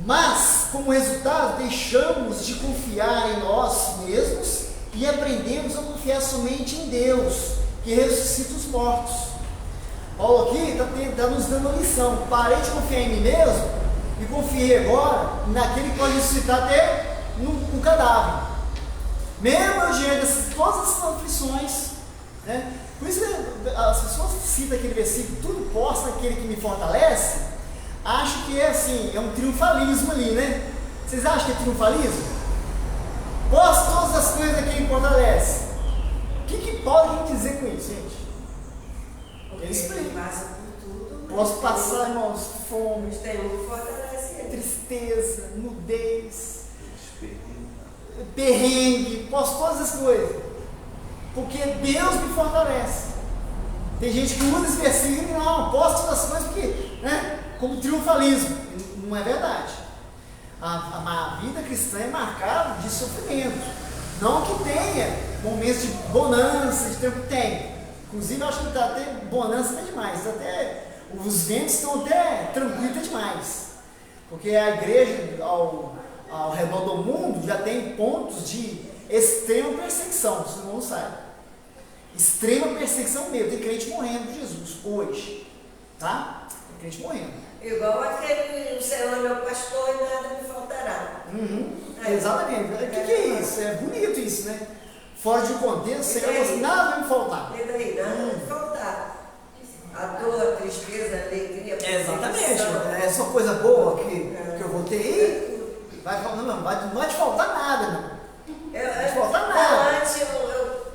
Speaker 1: Mas, como resultado, deixamos de confiar em nós mesmos e aprendemos a confiar somente em Deus, que ressuscita os mortos. Paulo aqui está nos dando uma lição. Parei de confiar em mim mesmo e confiei agora naquele que pode ressuscitar até no cadáver. Mesmo diante de todas essas aflições, né? Por isso que as pessoas citam aquele versículo, tudo posso naquele que me fortalece, acho que é assim, é um triunfalismo ali, né? Vocês acham que é triunfalismo? Posso todas as coisas naquele que me fortalece. O que pode dizer com isso, gente? Ele explica.
Speaker 4: Passa por tudo.
Speaker 1: Posso passar, irmãos, fome,
Speaker 4: Tem um que fortalece ele.
Speaker 1: tristeza, nudez, perrengue, posso todas as coisas. Porque Deus me fortalece. Tem gente que usa esse versículo e não, posso todas as coisas porque, né, como triunfalismo. Não é verdade. A vida cristã é marcada de sofrimento. Não que tenha momentos de bonança, de tempo, tem. Inclusive, eu acho que está até bonança até demais. Até, os ventos estão até tranquilos demais. Porque a igreja ao redor do mundo já tem pontos de extrema perseguição, se não sabe. Extrema perseguição mesmo. Tem crente morrendo de Jesus hoje. Tá? Tem crente morrendo.
Speaker 4: Igual aquele, o Senhor é meu pastor e nada me faltará.
Speaker 1: Exatamente. O que é isso? É bonito isso, né? Fora de contexto, o Senhor fala assim, nada vai me faltar.
Speaker 4: E daí, nada vai me faltar. A dor, a tristeza, a alegria, a
Speaker 1: Exatamente. É só coisa boa que eu vou ter aí. Não vai te faltar nada, não. Não vai te faltar nada.
Speaker 4: Antes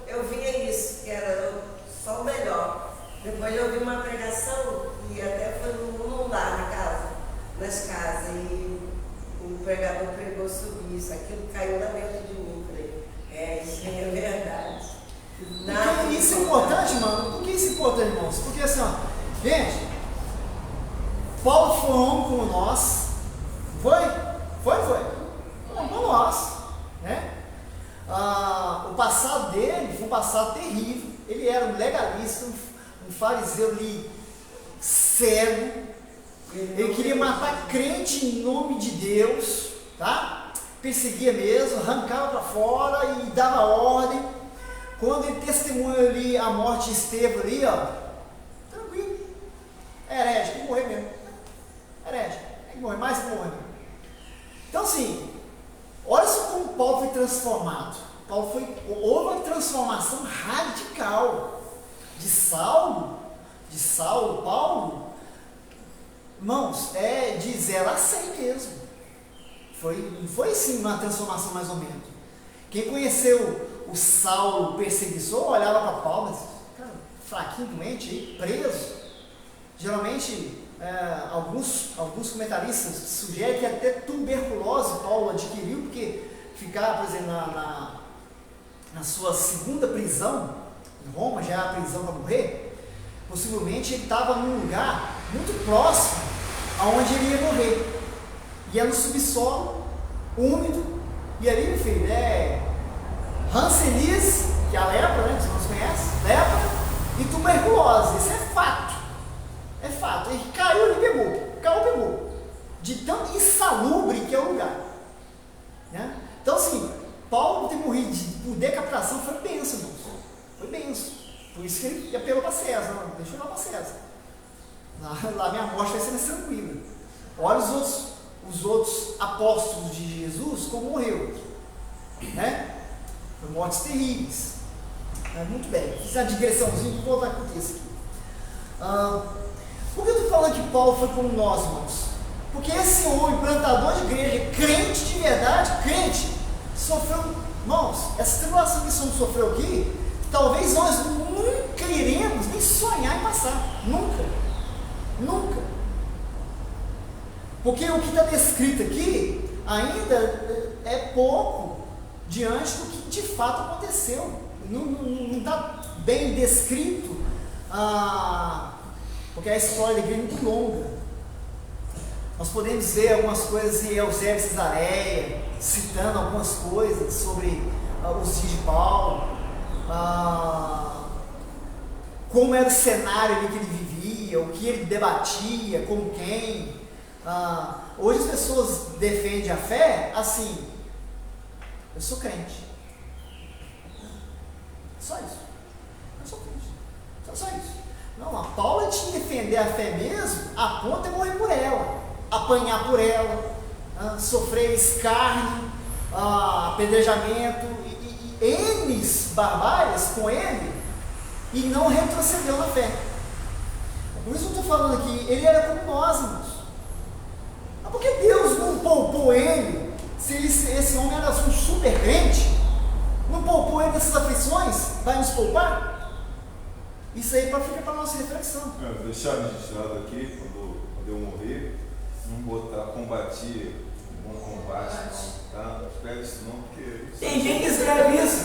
Speaker 4: eu via isso, que era só o melhor. Depois eu vi uma pregação e até foi num lar nas casas, e o pregador pregou sobre isso. Aquilo caiu na mente de mim. Falei, isso aí é verdade.
Speaker 1: Porque isso é importante, mano. Por que isso é importante, irmãos? Porque assim, ó, gente, Paulo foi um homem como nós. Foi. Como nós, né? O passado dele foi um passado terrível. Ele era um legalista, um fariseu ali, cego. Ele queria matar crente em nome de Deus, tá? Perseguia mesmo, arrancava para fora e dava ordem. Quando ele testemunhou ali a morte de Estevão ali, ó, tranquilo. É herege, tem que morrer mesmo. Herege, tem que morrer, mais que morrer mesmo. Então assim, olha só como Paulo foi transformado. Houve uma transformação radical de Saulo, Paulo, irmãos, é de 0 a 100 mesmo. Não foi assim uma transformação mais ou menos. Quem conheceu o Saulo perseguidor olhava para Paulo e disse, cara, fraquinho, doente, aí, preso. Geralmente, alguns comentaristas sugerem que até tuberculose Paulo adquiriu, porque ficar, por exemplo, na sua segunda prisão, em Roma, já é a prisão para morrer, possivelmente ele estava num lugar muito próximo aonde ele ia morrer. E é no subsolo, úmido, E ali, meu filho, Hanseníase, que é a lepra, né? Vocês conhecem? Lepra e tuberculose. Isso é fato. É fato. Ele caiu e pegou. De tão insalubre que é o lugar. Né? Então, assim, Paulo ter morrido por decapitação foi benção, irmãos. Foi benção. Por isso que ele apelou para César. Não, deixa eu ir lá para César. Lá minha morte vai ser mais tranquila. Olha os outros apóstolos de Jesus como morreu. Né? Foi mortes terríveis. Muito bem. Fiz uma digressãozinha, vou voltar com o texto aqui. Por que eu estou falando que Paulo foi como nós, irmãos? Porque esse homem, plantador de igreja, crente de verdade, sofreu, irmãos, essa tribulação que esse homem sofreu aqui, talvez nós nunca iremos nem sonhar em passar. Nunca. Porque o que está descrito aqui ainda é pouco diante do que de fato aconteceu. Não está bem descrito, porque a história da igreja é muito longa. Nós podemos ver algumas coisas em Eusébio Cesareia, citando algumas coisas sobre os dias de Paulo, como era o cenário ali que ele vivia, o que ele debatia, com quem. Hoje as pessoas defendem a fé assim: eu sou crente. Só isso. Eu sou crente. Só isso. Não, a Paulo tinha que defender a fé mesmo, a ponto de morrer por ela, apanhar por ela, sofrer escárnio, apedrejamento e N's barbárias com ele, e não retrocedeu na fé. Por isso eu estou falando aqui, ele era como nós, irmãos. Mas por que Deus não poupou ele, se esse homem era um super crente? Não poupou ele dessas aflições? Vai nos poupar? Isso aí fica para a nossa reflexão.
Speaker 2: Deixar registrado aqui, quando eu morrer, não botar combati o bom combate, não, tá? Não escreve isso não, porque...
Speaker 1: Tem gente que escreve isso.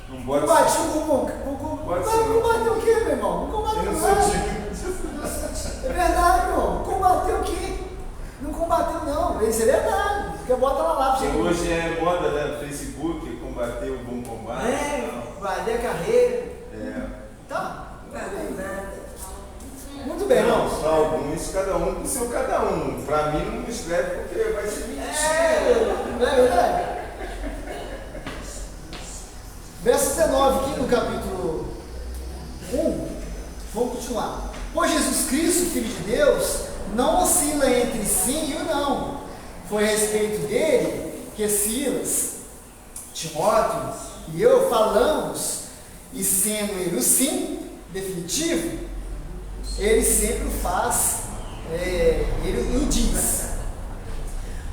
Speaker 2: Não pode
Speaker 1: combati
Speaker 2: ser.
Speaker 1: o bom. Combater o quê, meu irmão? Não combateu nada. É verdade, irmão. Combateu o quê? Não combateu não. Isso é verdade. Porque bota lá pra gente.
Speaker 2: Hoje é moda, né, no Facebook, combater o bom combate.
Speaker 1: Vai a carreira. Tá. Muito bem, irmãos.
Speaker 2: Para alguns, cada um com o seu cada um. Para mim, não me escreve porque vai ser mentira.
Speaker 1: Não é verdade? Verso 19 aqui no capítulo 1. Vamos continuar. Pois Jesus Cristo, Filho de Deus, não oscila entre sim e o não. Foi a respeito dele que Silas, Timóteo e eu falamos, e sendo ele o sim definitivo, ele sempre o faz, ele o diz.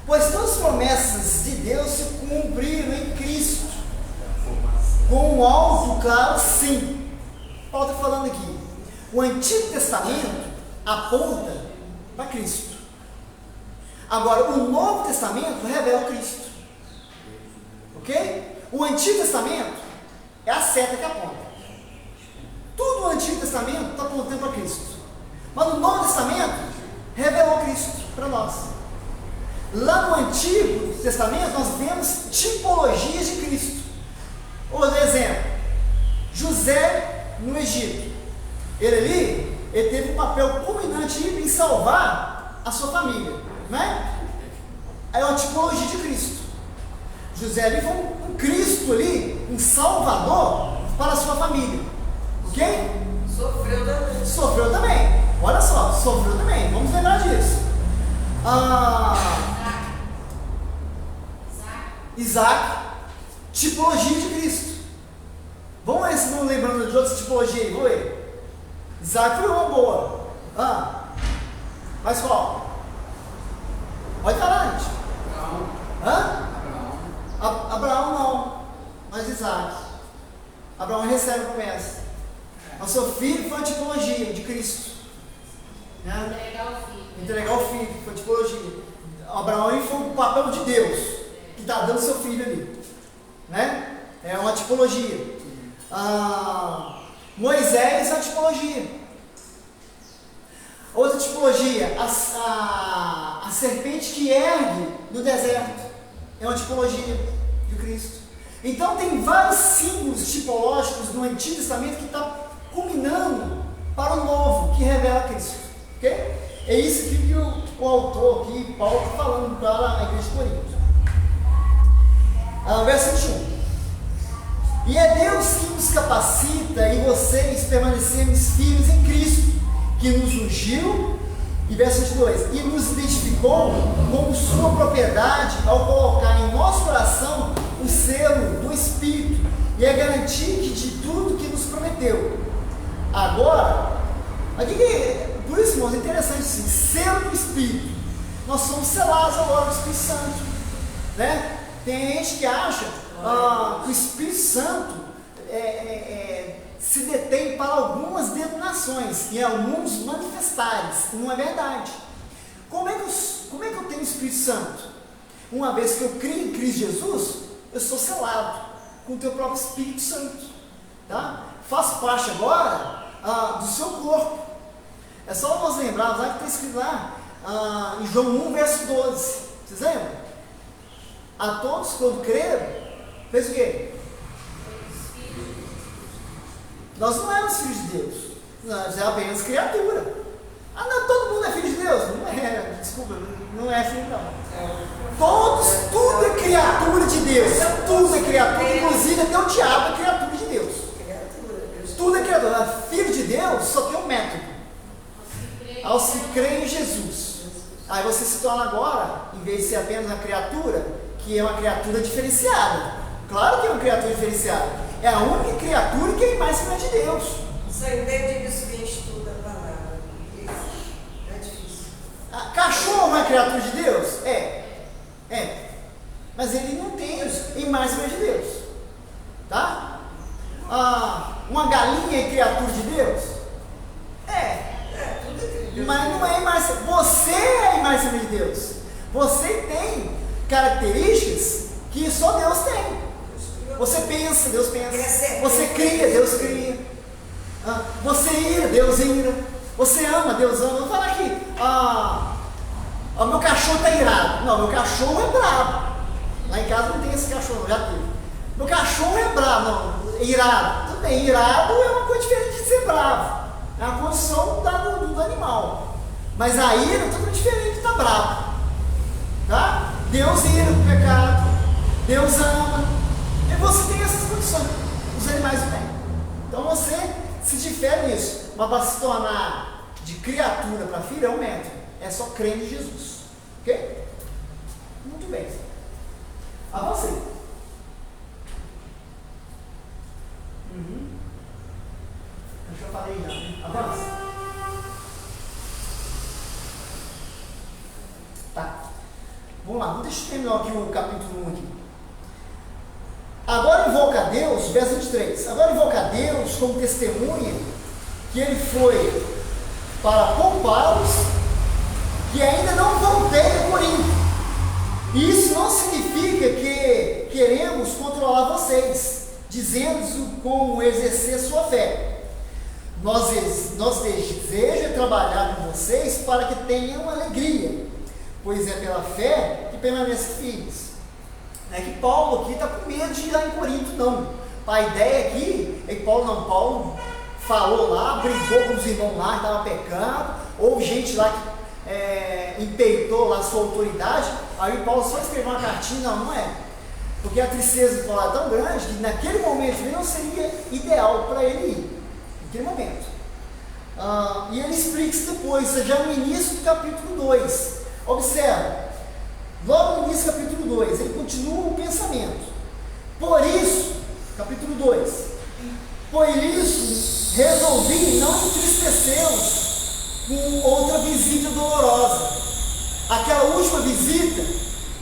Speaker 1: Pois todas as promessas de Deus se cumpriram em Cristo, com um alto claro sim. Paulo está falando aqui, o Antigo Testamento aponta para Cristo. Agora, o Novo Testamento revela Cristo. Ok? O Antigo Testamento é a seta que aponta. Tudo no Antigo Testamento está apontando para Cristo. Mas no Novo Testamento revelou Cristo para nós. Lá no Antigo Testamento nós vemos tipologias de Cristo. Por exemplo, José no Egito. Ele teve um papel culminante em salvar a sua família, né? É uma tipologia de Cristo. José ali foi um Cristo ali, um Salvador para a sua família, ok? Sofreu também. Olha só, sofreu também. Vamos lembrar disso. Isaac, tipologia de Cristo. Vamos ver se não lembrando de outras tipologias aí. Vamos ver. Isaac foi uma boa. Mas qual? Pode falar, gente. Abraão não. Mas Isaac. Abraão recebe a promessa. Mas seu filho foi a tipologia de Cristo. Né? Entregar o filho, foi a tipologia. Abraão foi o papel de Deus, que está dando seu filho ali. Né? É uma tipologia. Moisés é uma tipologia. Outra tipologia, a serpente que ergue no deserto, é uma tipologia. de Cristo. Então tem vários símbolos tipológicos no Antigo Testamento que está culminando para o Novo, que revela Cristo. Okay? É isso que o autor aqui, Paulo, está falando para a igreja de Corinto. Verso 21. E é Deus que nos capacita e vocês permanecermos firmes em Cristo, que nos ungiu, e verso 22, e nos identificou como sua propriedade ao colocar em nosso coração o selo do Espírito e a garantia de tudo que nos prometeu. Agora, por isso, irmãos, é interessante assim, selo do Espírito. Nós somos selados agora do Espírito Santo, né? Tem gente que acha que o Espírito Santo se detém para algumas denominações e alguns manifestares. Não é verdade. Como é que eu tenho o Espírito Santo? Uma vez que eu crio em Cristo Jesus, eu sou selado com o teu próprio Espírito Santo. Tá? Faço parte agora do seu corpo. É só nós lembrarmos lá que está escrito lá em João 1, verso 12. Vocês lembram? A todos quando creram, fez o quê? Nós não éramos filhos de Deus, nós éramos apenas criatura. Não, todo mundo é filho de Deus? Não é, desculpa, não é filho não. Tudo é criatura de Deus, tudo é criatura, inclusive até o diabo é criatura de Deus. Tudo é criatura, filho de Deus só tem um método, ao se crer em Jesus. Aí você se torna agora, em vez de ser apenas uma criatura, que é uma criatura diferenciada. Claro que é uma criatura diferenciada. É a única criatura que é a imagem de Deus.
Speaker 4: Só entende isso quem estuda a palavra. É difícil.
Speaker 1: Cachorro não é criatura de Deus? É. Mas ele não tem a imagem de Deus. Tá? Uma galinha é criatura de Deus?
Speaker 4: Tudo é de Deus.
Speaker 1: Mas não é a imagem. Você é a imagem de Deus. Você tem características que só Deus tem. Você pensa, Deus pensa. Você cria, Deus cria. Você ira, Deus ira. Você ama, Deus ama. Vou falar aqui, meu cachorro está irado. Não, meu cachorro é bravo. Lá em casa não tem esse cachorro, já teve. Meu cachorro é bravo, não, irado. Tudo bem, irado é uma coisa diferente de ser bravo. É uma condição do animal. Mas a ira é tudo diferente de estar bravo. Tá? Deus ira o pecado. Deus ama. E você tem essas condições. Os animais não têm. Então você se difere nisso. Mas para se tornar de criatura para filho é um método. É só crer em Jesus. Ok? Muito bem. Avancei. Acho que eu falei já, né? Avança. Tá. Vamos lá, deixa eu terminar aqui o capítulo 1 aqui. Agora invoca a Deus, verso 23. Agora invoca a Deus como testemunha que ele foi para poupá-los, que ainda não voltei a Corinto. E isso não significa que queremos controlar vocês, dizendo como exercer sua fé. Nosso desejo é trabalhar com vocês para que tenham alegria, pois é pela fé que permanecem firmes. Não é que Paulo aqui está com medo de ir lá em Corinto, não. A ideia aqui é que Paulo falou lá, brigou com os irmãos lá que estavam pecando, houve gente lá que empeitou lá a sua autoridade, aí Paulo só escreveu uma cartinha, não é. Porque a tristeza de Paulo é tão grande que naquele momento ele não seria ideal para ele ir, naquele momento. E ele explica isso depois, já no início do capítulo 2. Observa. Logo no início do capítulo 2, ele continua o pensamento. Por isso, capítulo 2, por isso resolvi não entristecê-los com outra visita dolorosa. Aquela última visita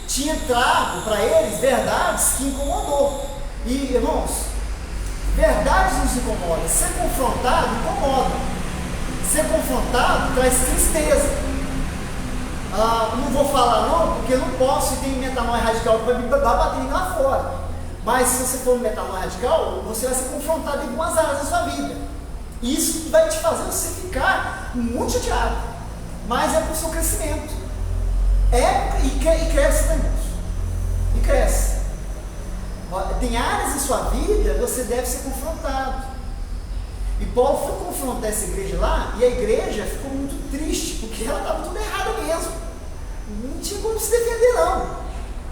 Speaker 1: tinha trago para eles verdades que incomodou. E, irmãos, verdades nos incomodam. Ser confrontado incomoda. Ser confrontado traz tristeza. Não vou falar não, porque eu não posso, e tem metanoia radical que vai me bater lá fora. Mas se você for um metanoia radical, você vai ser confrontado em algumas áreas da sua vida. E isso vai te fazer você ficar muito chateado. Mas é para o seu crescimento. E cresce também. E cresce. Tem áreas em sua vida que você deve ser confrontado. E Paulo foi confrontar essa igreja lá, e a igreja ficou muito triste, porque ela estava tudo errada mesmo. Não tinha como se defender, não.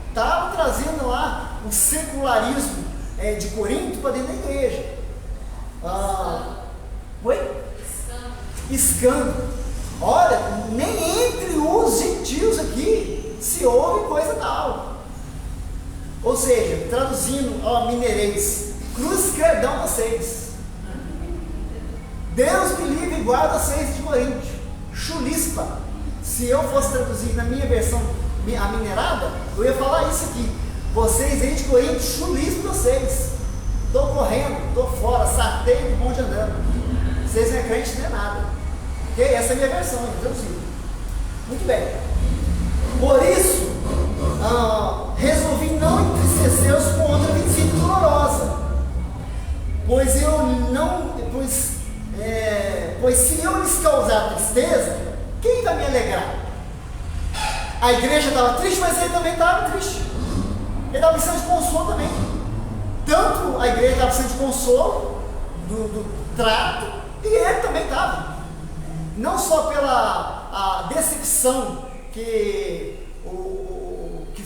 Speaker 1: Estava trazendo lá um secularismo de Corinto para dentro da igreja. Oi? Escândalo. Olha, nem entre os gentios aqui se ouve coisa tal. Ou seja, traduzindo ao mineirês, cruz credão vocês. Deus me livre e guarda vocês de Corinto. Chulispa. Se eu fosse traduzir na minha versão a minerada, eu ia falar isso aqui. Vocês aí de Corinto, chulispa vocês. Estou correndo, estou fora, sartei do monte andando. Vocês não é crente nem nada. Ok? Essa é a minha versão, traduzido. Muito bem. Por isso, resolvi não entristecer-os com outra visita dolorosa. Pois se eu lhes causar tristeza, quem vai me alegrar? A igreja estava triste, mas ele também estava triste. Ele estava precisando de consolo também. Tanto a igreja estava precisando de consolo, do trato, e ele também estava. Não só pela decepção que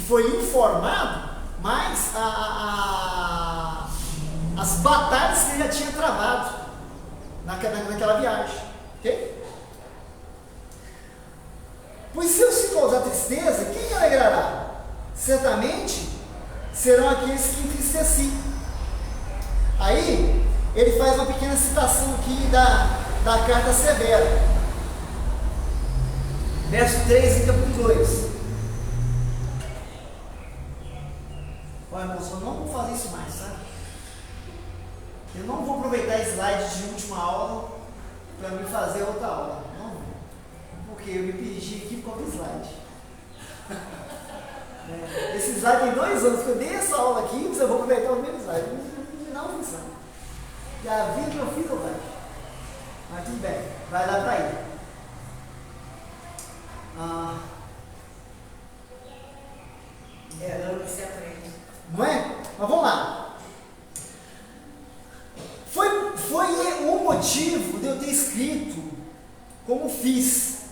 Speaker 1: foi informado, mas as batalhas que ele já tinha travado naquela viagem. Ok? Pois se eu se causar tristeza, quem me alegrará? Certamente serão aqueles que entristeci. Aí ele faz uma pequena citação aqui da carta Severa, verso 3 em capítulo 2. Olha, irmãos, eu não vou fazer isso mais, sabe? Eu não vou aproveitar slide de última aula para me fazer outra aula. Não vou. Porque eu me perdi aqui por causa do slide. Esse slide tem 2 anos que eu dei essa aula aqui, mas eu vou aproveitar o mesmo slide. Não funciona. Já vi que eu fiz o slide. Mas tudo bem, vai dar para ir.
Speaker 4: Não que se aprende.
Speaker 1: Não é? Mas vamos lá. Foi o motivo de eu ter escrito como fiz,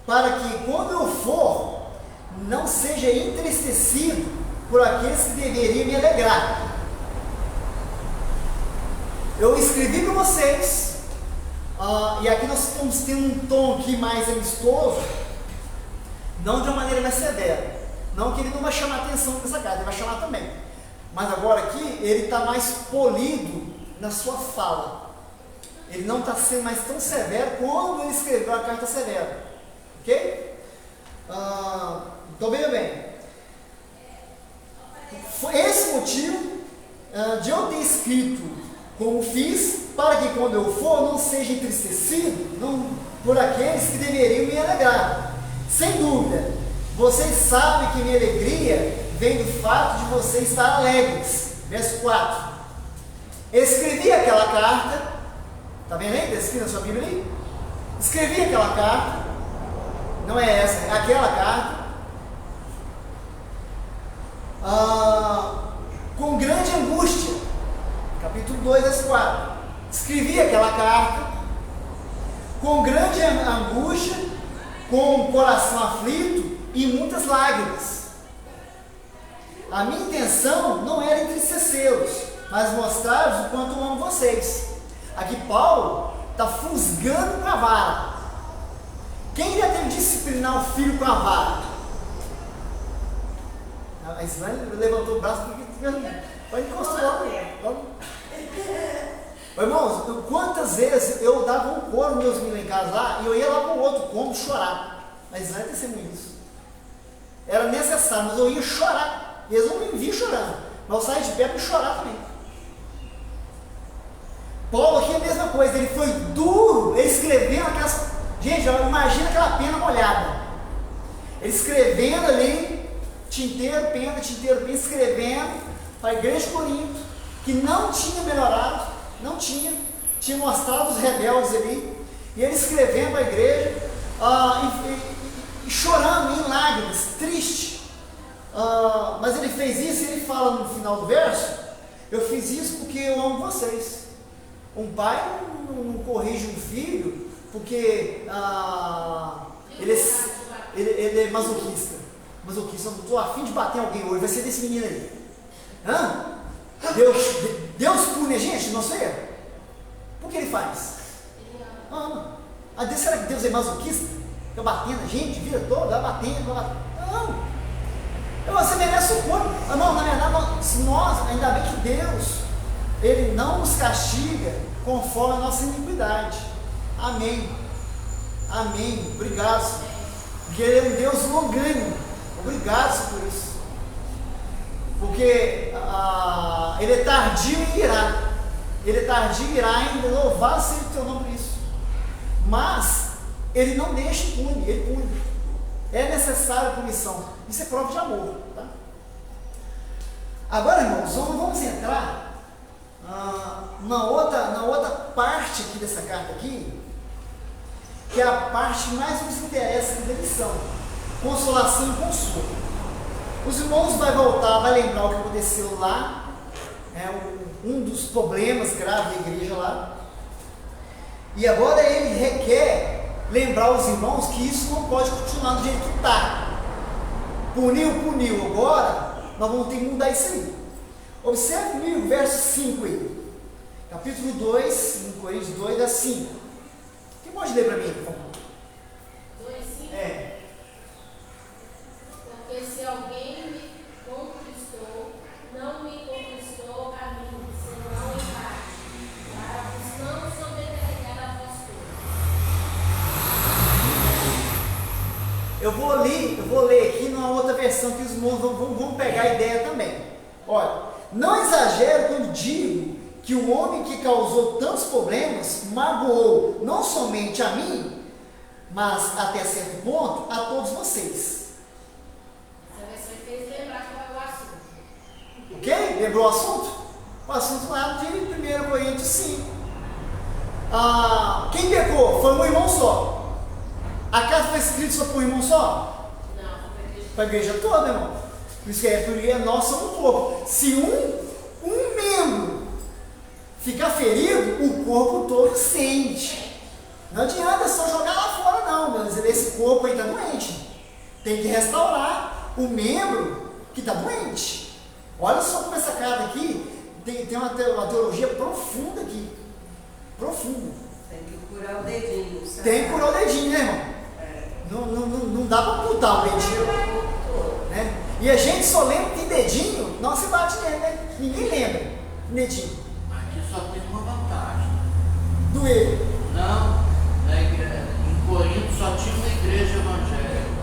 Speaker 1: para que quando eu for, não seja entristecido por aqueles que deveriam me alegrar. Eu escrevi para vocês, e aqui nós estamos tendo um tom aqui mais amistoso, não de uma maneira mais severa. Não que ele não vai chamar atenção com essa carta, ele vai chamar também. Mas agora aqui, ele está mais polido na sua fala. Ele não está sendo mais tão severo quando ele escreveu a carta severa. Ok? Então veja bem. Foi esse motivo de eu ter escrito como fiz, para que quando eu for, não seja entristecido por aqueles que deveriam me alegrar. Sem dúvida, vocês sabem que minha alegria vem do fato de vocês estar alegres. Verso 4. Escrevi aquela carta, está vendo aí? Está escrito na sua Bíblia aí? Escrevi aquela carta, não é essa, é aquela carta, com grande angústia. Capítulo 2, verso 4. Escrevi aquela carta com grande angústia, com o coração aflito e muitas lágrimas. A minha intenção não era entristecê-los, mas mostrar-vos o quanto eu amo vocês. Aqui Paulo está fusgando com a vara. Quem já teve que disciplinar o filho com a vara? A Islane levantou o braço porque pode encostar logo. Irmãos, quantas vezes eu dava um coro nos meus meninos em casa lá e eu ia lá para o outro cômodo chorar. A Islane é testemunha disso. Era necessário, mas eu ia chorar. E eles não me viam chorando, mas eu saí de perto e chorar também. Paulo aqui é a mesma coisa, ele foi duro, ele escrevendo aquelas. Gente, imagina aquela pena molhada. Ele escrevendo ali, tinteiro, pena, escrevendo para a igreja de Corinto, que não tinha melhorado, tinha mostrado os rebeldes ali, e ele escrevendo para a igreja, e chorando em lágrimas, triste. Mas ele fez isso, ele fala no final do verso, eu fiz isso porque eu amo vocês. Um pai não corrige um filho porque ele é masoquista. Masoquista, eu não estou afim de bater alguém hoje, vai ser desse menino aí. Deus pune a gente, não sei. Por que ele faz? Ama. Será que Deus é masoquista? Fica batendo a gente, vira toda, vai batendo. Não. Você merece o corpo. Não, na verdade, nós, ainda bem que Deus, Ele não nos castiga conforme a nossa iniquidade. Amém. Amém. Obrigado, Senhor. Porque Ele é um Deus longânimo. Obrigado, Senhor, por isso. Porque Ele é tardio em irar. Ele é tardio em irar ainda. Louvado seja o teu nome por isso. Mas Ele não deixa impune, Ele pune. É necessária a punição. Isso é prova de amor. Tá? Agora, irmãos, vamos entrar na outra parte aqui dessa carta aqui, que é a parte que mais nos interessa da lição. Consolação e consolo. Os irmãos vai lembrar o que aconteceu lá, um dos problemas graves da igreja lá. E agora ele requer lembrar os irmãos que isso não pode continuar do jeito que está. Puniu, agora nós vamos ter que mudar isso aí. Observe comigo o verso 5 aí. Capítulo 2, 1 Coríntios 2, da 5. Quem pode ler para mim, por favor?
Speaker 5: 2, 5?
Speaker 1: É.
Speaker 5: Porque se alguém me conquistou, não me conquistou a mim, senão em parte, para vos não sobrecarregar a vós todos.
Speaker 1: Eu vou ler aqui numa outra versão que os irmãos vão pegar a ideia também. Olha, não exagero quando digo que o homem que causou tantos problemas magoou não somente a mim, mas até certo ponto a todos vocês.
Speaker 5: Essa versão fez lembrar qual é o assunto.
Speaker 1: Ok? Lembrou o assunto? O assunto lá de 1 Coríntios 5. Quem pecou? Foi um irmão só. A carta foi escrita só por um irmão só?
Speaker 5: Não,
Speaker 1: para a igreja toda, irmão. Por isso que porque nós somos um corpo. Se um membro ficar ferido, o corpo todo sente. Não adianta só jogar lá fora, não. Mas esse corpo aí está doente. Tem que restaurar o membro que está doente. Olha só como essa carta aqui tem uma teologia profunda aqui. Profunda.
Speaker 4: Tem que curar o dedinho, sabe?
Speaker 1: Tem que curar o dedinho, né, irmão? Não dá para amputar o dedinho. Né? E a gente só lembra que tem dedinho, não se bate nele, né? Ninguém lembra. Dedinho.
Speaker 6: Aqui só tem uma vantagem.
Speaker 1: Doer.
Speaker 6: Não, em Corinto só tinha uma igreja evangélica.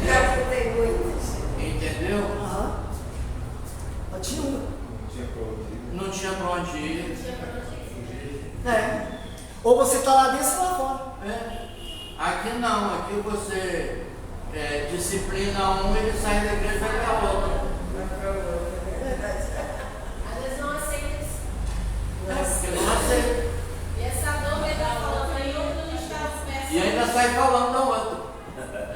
Speaker 4: Já tem muitas.
Speaker 6: Entendeu?
Speaker 1: Aham. Só tinha uma.
Speaker 6: Não tinha pra onde ir.
Speaker 1: Ou você está lá dentro ou lá fora.
Speaker 6: Aqui não, aqui você disciplina um, ele sai da igreja e vai para outra.
Speaker 5: às vezes não aceita isso.
Speaker 6: Porque não aceita.
Speaker 5: E essa dor que ele está falando aí, outro não está os pés.
Speaker 6: E ainda sai falando da outra.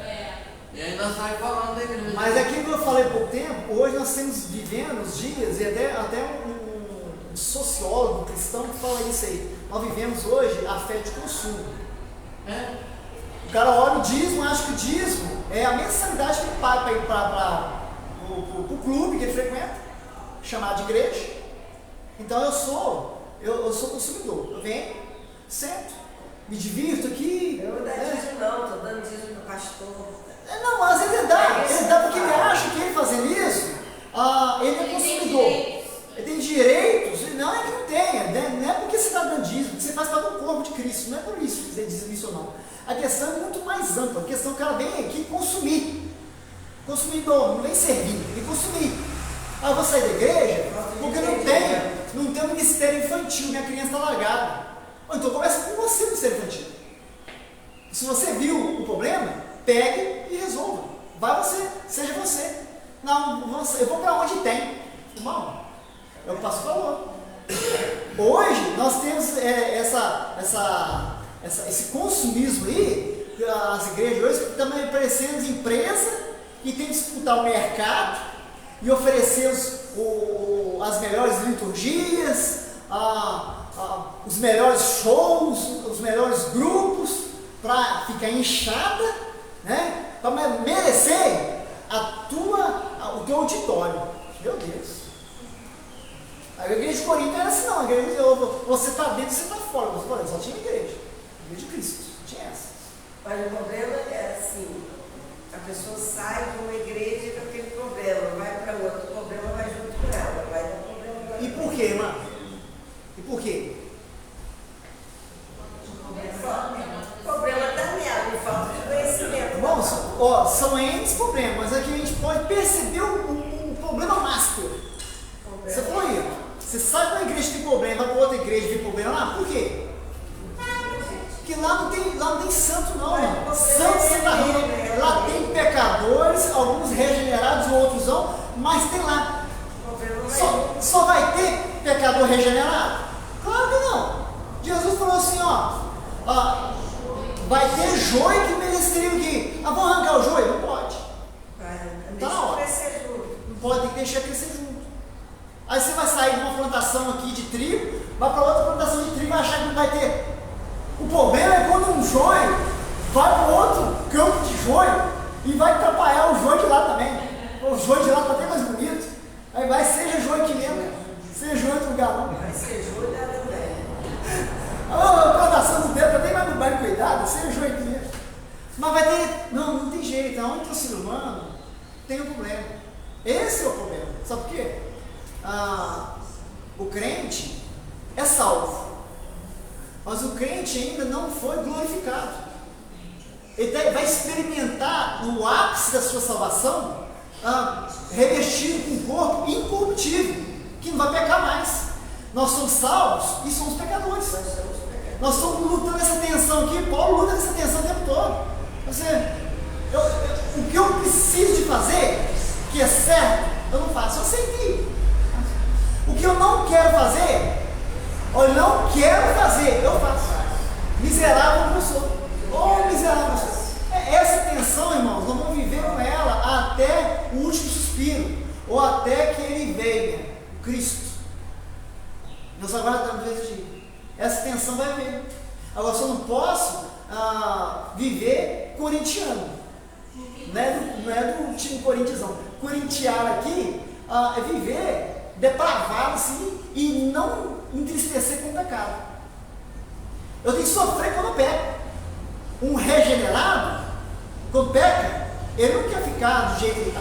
Speaker 5: É.
Speaker 6: E ainda sai falando da igreja.
Speaker 1: Mas aquilo que eu falei há pouco tempo, hoje nós estamos vivendo os dias, e até um sociólogo cristão que fala isso aí. Nós vivemos hoje a fé de consumo. O cara olha o dízimo, acha que o dízimo é a mensalidade que ele paga para ir para o clube que ele frequenta, chamado de igreja. Então eu sou consumidor. Eu venho, sento, me divirto aqui.
Speaker 4: Eu não dou dízimo não, estou dando dízimo para o pastor.
Speaker 1: Não, às vezes ele dá porque ele acha que ele fazendo isso, ele é consumidor. Ele tem direitos, não é que não tenha, né? Não é porque você está dando dízimo, você faz parte do corpo de Cristo, não é por isso que você diz isso ou não. A questão é muito mais ampla, a questão é que o cara vem aqui consumir. Consumidor, não vem servir, vem consumir. Eu vou sair da igreja porque não tem um ministério infantil, minha criança está largada. Então começa com você no ministério infantil. Se você viu o problema, pegue e resolva. Vai você, seja você. Não, eu vou para onde tem. Irmão, é o que o pastor falou. Hoje nós temos esse consumismo aí, as igrejas hoje também parecendo empresa que tem que disputar o mercado e oferecer as melhores liturgias, os melhores shows, os melhores grupos, para ficar inchada, né? Para merecer o teu auditório. Meu Deus! A igreja de Corinto era assim, não. A igreja, você está dentro, você está fora. Você só tinha igreja de Cristo, não tinha essa.
Speaker 4: Mas o problema é assim, a pessoa sai de uma igreja com aquele problema, vai para outro, o problema vai junto com ela, vai dar problema.
Speaker 1: E por quê, irmã? E por quê?
Speaker 4: O problema está nela, de falta de conhecimento.
Speaker 1: Irmãos, são N problemas, mas aqui a gente pode perceber o problema master. Você falou aí, você sai de uma igreja que tem problema, vai para outra igreja que tem problema lá, por quê? Porque lá não tem santo não, irmão. Santo você está rindo. Lá tem pecadores, alguns regenerados, outros não, mas tem lá. Só vai ter pecador regenerado? Claro que não. Jesus falou assim, vai ter joio que mereceria o quê? Vamos arrancar o joio? Não pode. Tá na hora. Não pode, tem que deixar crescer junto. Aí você vai sair de uma plantação aqui de trigo, vai para outra plantação de trigo e vai achar que não vai ter. O problema é quando um joio vai para outro campo de joio e vai atrapalhar o joio de lá também. O joio de lá está até mais bonito. Aí vai, seja joio aqui mesmo, seja joio em outro lugar não.
Speaker 4: Vai ser joio da também.
Speaker 1: A plantação do dedo está até mais bem cuidado, seja joio aqui mesmo. Mas vai ter, não tem jeito, aonde está o ser humano tem um problema. Esse é o problema. Sabe por quê? O crente é salvo. Mas o crente ainda não foi glorificado. Ele vai experimentar no ápice da sua salvação, revestido com um corpo incorruptível, que não vai pecar mais. Nós somos salvos e somos pecadores. Nós estamos lutando essa tensão aqui. Paulo luta essa tensão o tempo todo. O que eu preciso de fazer, que é certo, eu não faço. Eu sei que o que eu não quero fazer, ou não quero fazer, eu faço. Miserável como eu sou. Miserável como eu sou. Essa tensão, irmãos, nós vamos viver com ela até o último suspiro, ou até que Ele venha, o Cristo. Nós aguardamos esse dia. Essa tensão vai vir. Agora, eu não posso viver corintiano. Não é do time corintizão. Corintiano aqui é viver depravado assim e não entristecer com o pecado. Eu tenho que sofrer quando eu peco. Um regenerado, quando peca, ele não quer ficar do jeito que está.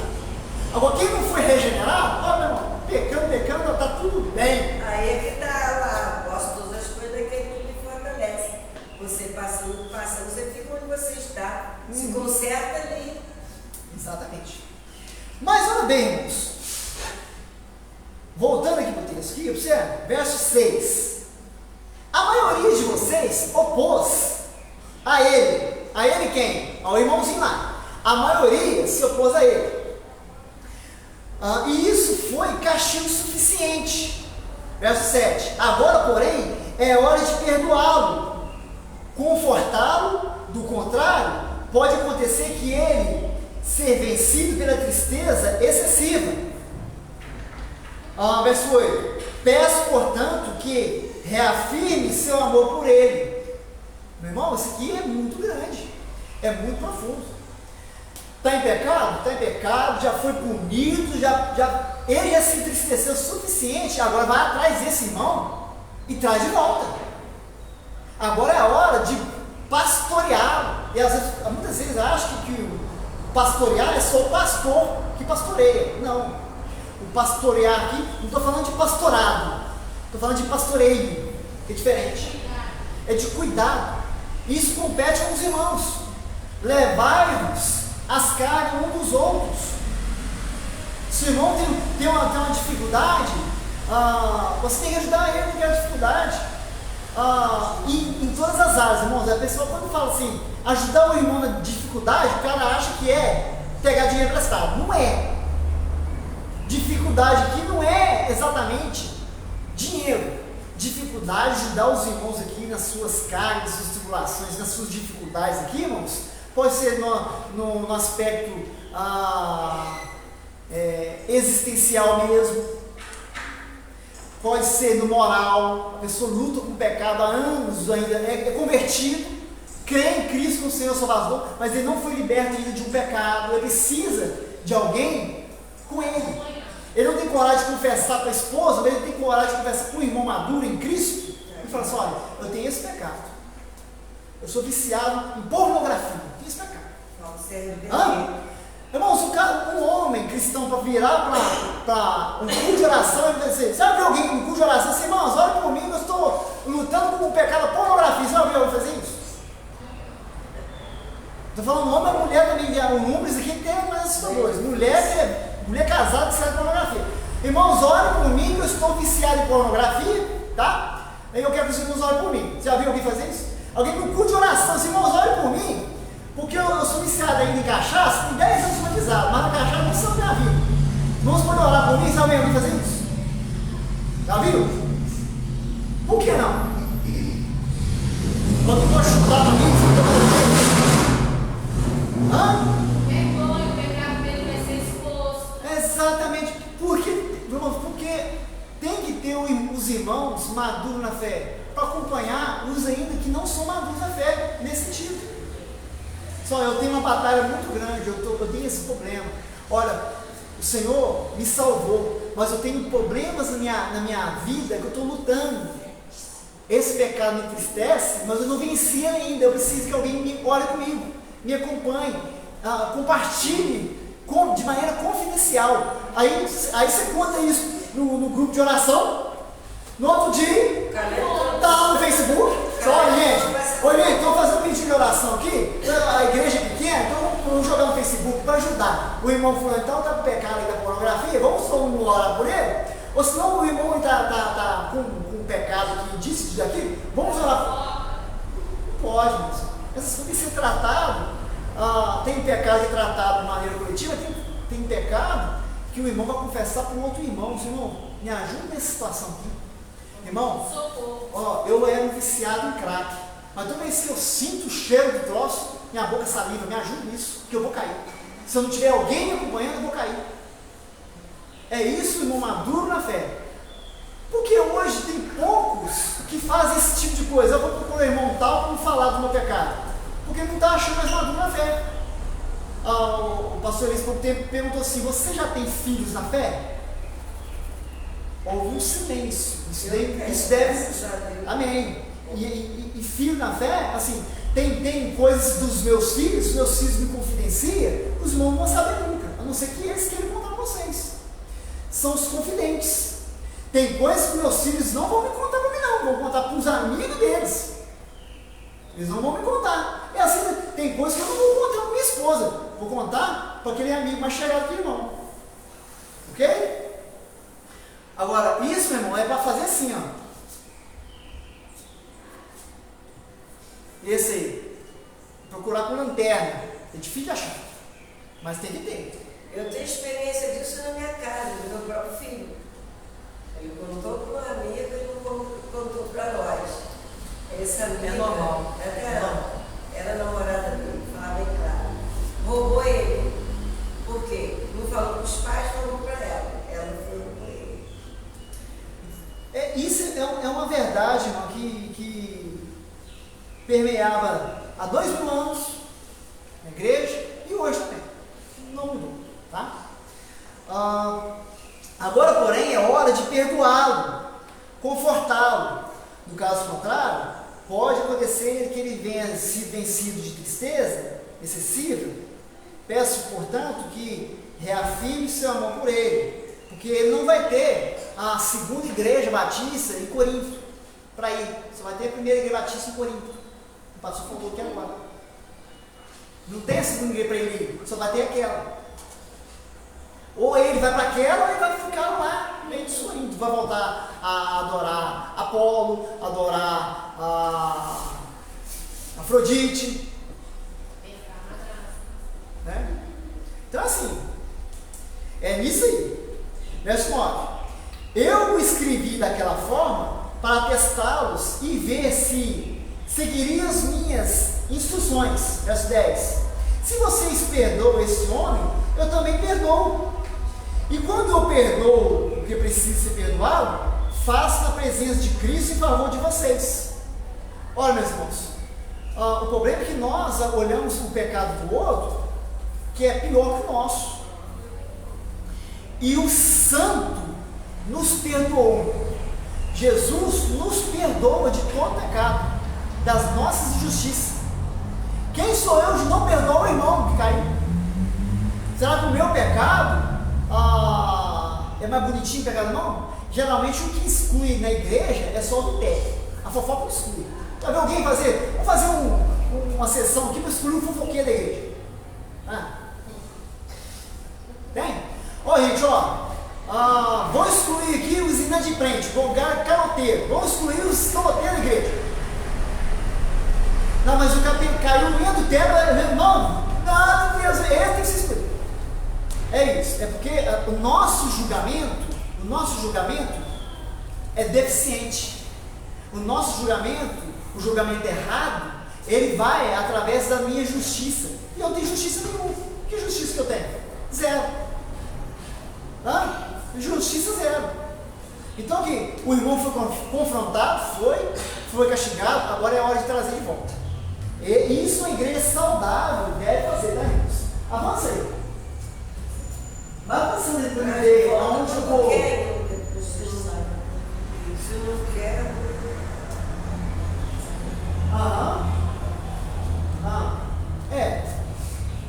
Speaker 1: Agora, quem não foi regenerado, meu irmão, pecando, está tudo bem.
Speaker 4: Aí é que está lá, gosto todas as coisas que ele me fortalece. Você passando, você fica onde você está. Se conserta ali.
Speaker 1: Exatamente. Mas olha bem, irmãos. Voltando aqui para o texto aqui, observe, verso 6. A maioria de vocês opôs a ele. A ele quem? Ao irmãozinho lá. A maioria se opôs a ele. E isso foi castigo suficiente. Verso 7. Agora, porém, é hora de perdoá-lo, confortá-lo. Do contrário, pode acontecer que ele ser vencido pela tristeza excessiva. Verso 8. Peço, portanto, que reafirme seu amor por ele. Meu irmão, isso aqui é muito grande, é muito profundo. Está em pecado? Está em pecado, já foi punido, ele já se entristeceu o suficiente, agora vai atrás desse irmão e traz de volta. Agora é a hora de pastoreá-lo. E às vezes, muitas vezes acham que o pastorear é só o pastor que pastoreia. Não. O pastorear aqui, não estou falando de pastorado, estou falando de pastoreio, que é diferente. É de cuidado. Isso compete com os irmãos. Levai-vos as cargas uns dos outros. Se o irmão tem uma dificuldade, você tem que ajudar ele naquela dificuldade. Em todas as áreas, irmãos. A pessoa, quando fala assim, ajudar o irmão na dificuldade, o cara acha que é pegar dinheiro emprestado. Não é. Dificuldade aqui não é exatamente dinheiro. Dificuldade de ajudar os irmãos aqui nas suas cargas, nas suas tribulações, nas suas dificuldades aqui, irmãos, pode ser no aspecto existencial mesmo, pode ser no moral. A pessoa luta com o pecado há anos ainda, é convertido, crê em Cristo como Senhor Salvador, mas ele não foi liberto ainda de um pecado, ele precisa de alguém com ele. Ele não tem coragem de confessar para a esposa, mas ele tem coragem de confessar com o irmão maduro em Cristo e falar assim: olha, eu tenho esse pecado, eu sou viciado em pornografia, eu tenho esse pecado. Irmãos, um homem cristão para virar para um culto de oração, ele vai dizer: você viu alguém com um culto de oração assim, irmãos, olha por mim, eu estou lutando com o pecado da pornografia, você já viu alguém fazer isso? Estou falando homem e mulher também, o número aqui tem mais assustadores. Mulher casada que sai de pornografia. Irmãos, olhem por mim que eu estou viciado em pornografia, tá? Aí eu quero que os irmãos olhem por mim. Você já viu alguém fazer isso? Alguém no culto de oração, assim, irmãos, olhem por mim, porque eu sou viciado ainda em cachaça, tem 10 anos batizado, mas a cachaça não saiu da minha vida. Irmãos, podem orar por mim, já viu alguém fazer isso? Já viu? Por que não? Quando eu vou chutar para mim,
Speaker 5: vergonha, o pecado dele vai ser exposto.
Speaker 1: Exatamente. Porque tem que ter os irmãos maduros na fé para acompanhar os ainda que não são maduros na fé, nesse sentido. Só eu tenho uma batalha muito grande, eu tenho esse problema. Olha, o Senhor me salvou, mas eu tenho problemas na minha vida que eu estou lutando. Esse pecado me entristece, mas eu não venci ainda. Eu preciso que alguém me ore comigo, me acompanhe, compartilhe de maneira confidencial. Aí você conta isso no grupo de oração. No outro dia, está lá no Facebook. Olha, gente, estou fazendo pedido de oração aqui. A igreja é pequena, então vamos jogar no Facebook para ajudar. O irmão falou: então está com pecado aí da pornografia, vamos só orar por ele? Ou senão o irmão está com um pecado que disse daqui, vamos orar. Não pode, mas essas coisas têm que ser tratadas. Tem pecado tratado de maneira coletiva, tem pecado que o irmão vai confessar para um outro irmão. Irmão, me ajuda nessa situação aqui. Irmão, eu era um viciado em crack, mas toda vez que eu sinto o cheiro do troço, minha boca saliva, me ajuda nisso, que eu vou cair. Se eu não tiver alguém me acompanhando, eu vou cair. É isso, irmão maduro na fé. Porque hoje tem poucos que fazem esse tipo de coisa. Eu vou procurar o irmão tal para me falar do meu pecado, porque não está achando mais maduro na fé. O pastor Elias, por tempo, perguntou assim: você já tem filhos na fé? Houve um silêncio. Isso deve. Amém. E filho na fé, assim, tem coisas dos meus filhos me confidenciam, os irmãos não vão saber nunca, a não ser que eles queiram contar para vocês. São os confidentes. Tem coisas que meus filhos não vão me contar para mim, não, vão contar para os amigos deles. Eles não vão me contar. É assim, tem coisas que eu não vou contar para minha esposa, vou contar para aquele amigo mais chegado que o irmão. Ok? Agora, isso, meu irmão, é para fazer assim, ó. Esse aí, procurar com lanterna, é difícil de achar, mas tem que ter.
Speaker 4: Eu tenho experiência disso na minha casa, do meu próprio filho. Ele contou para um amigo e não contou para nós. Essa amiga,
Speaker 1: é normal.
Speaker 4: Era namorada dele, falava bem claro. Roubou ele. Por quê? Não falou para os pais, falou para ela. Ela foi com ele.
Speaker 1: Isso é uma verdade, irmão, que permeava há 2000 anos na igreja e hoje também. Não mudou, tá? Agora, porém, é hora de perdoá-lo, confortá-lo. No caso contrário, pode acontecer que ele venha sido vencido de tristeza excessiva. Peço, portanto, que reafirme seu amor por ele, porque ele não vai ter a segunda igreja batista em Corinto para ir. Só vai ter a primeira igreja batista em Corinto. O pastor falou aqui agora. Não tem a segunda igreja para ele ir, só vai ter aquela. Ou ele vai para aquela, ou ele vai ficar lá no meio de Corinto. Vai voltar a adorar Apolo, adorar a Afrodite. Né? Então, assim, é nisso aí. Verso 9: eu o escrevi daquela forma para testá-los e ver se seguiriam as minhas instruções, verso 10. Se vocês perdoam esse homem, eu também perdoo. E quando eu perdoo o que precisa ser perdoado, faço na presença de Cristo em favor de vocês. Olha, meus irmãos, o problema é que nós olhamos o pecado do outro, que é pior que o nosso. E o santo nos perdoou. Jesus nos perdoa de todo pecado, das nossas injustiças. Quem sou eu de não perdoar o irmão que caiu? Será que o meu pecado é mais bonitinho que o pecado não? Geralmente o que exclui na igreja é só o adultério. A fofoca não exclui. Já viu alguém fazer? Vamos fazer uma sessão aqui para excluir o fofoqueiro da igreja. Tem? Ó, gente, vou excluir aqui os inadimplentes, vou caloteiro, vou excluir os caloteiros da igreja. Não, mas o capim caiu no meio do teto, não, Deus, esse tem que ser excluído. É isso, é porque o nosso julgamento é deficiente. O nosso julgamento, o julgamento errado, ele vai através da minha justiça. E eu não tenho justiça nenhuma. Que justiça que eu tenho? Zero. Justiça zero. Então aqui, o irmão foi confrontado, foi castigado, agora é a hora de trazer de volta. E isso uma igreja saudável deve fazer, tá, irmãos? Avança aí. Vai avançando aí para eu ver aonde eu vou.
Speaker 4: Se não quer.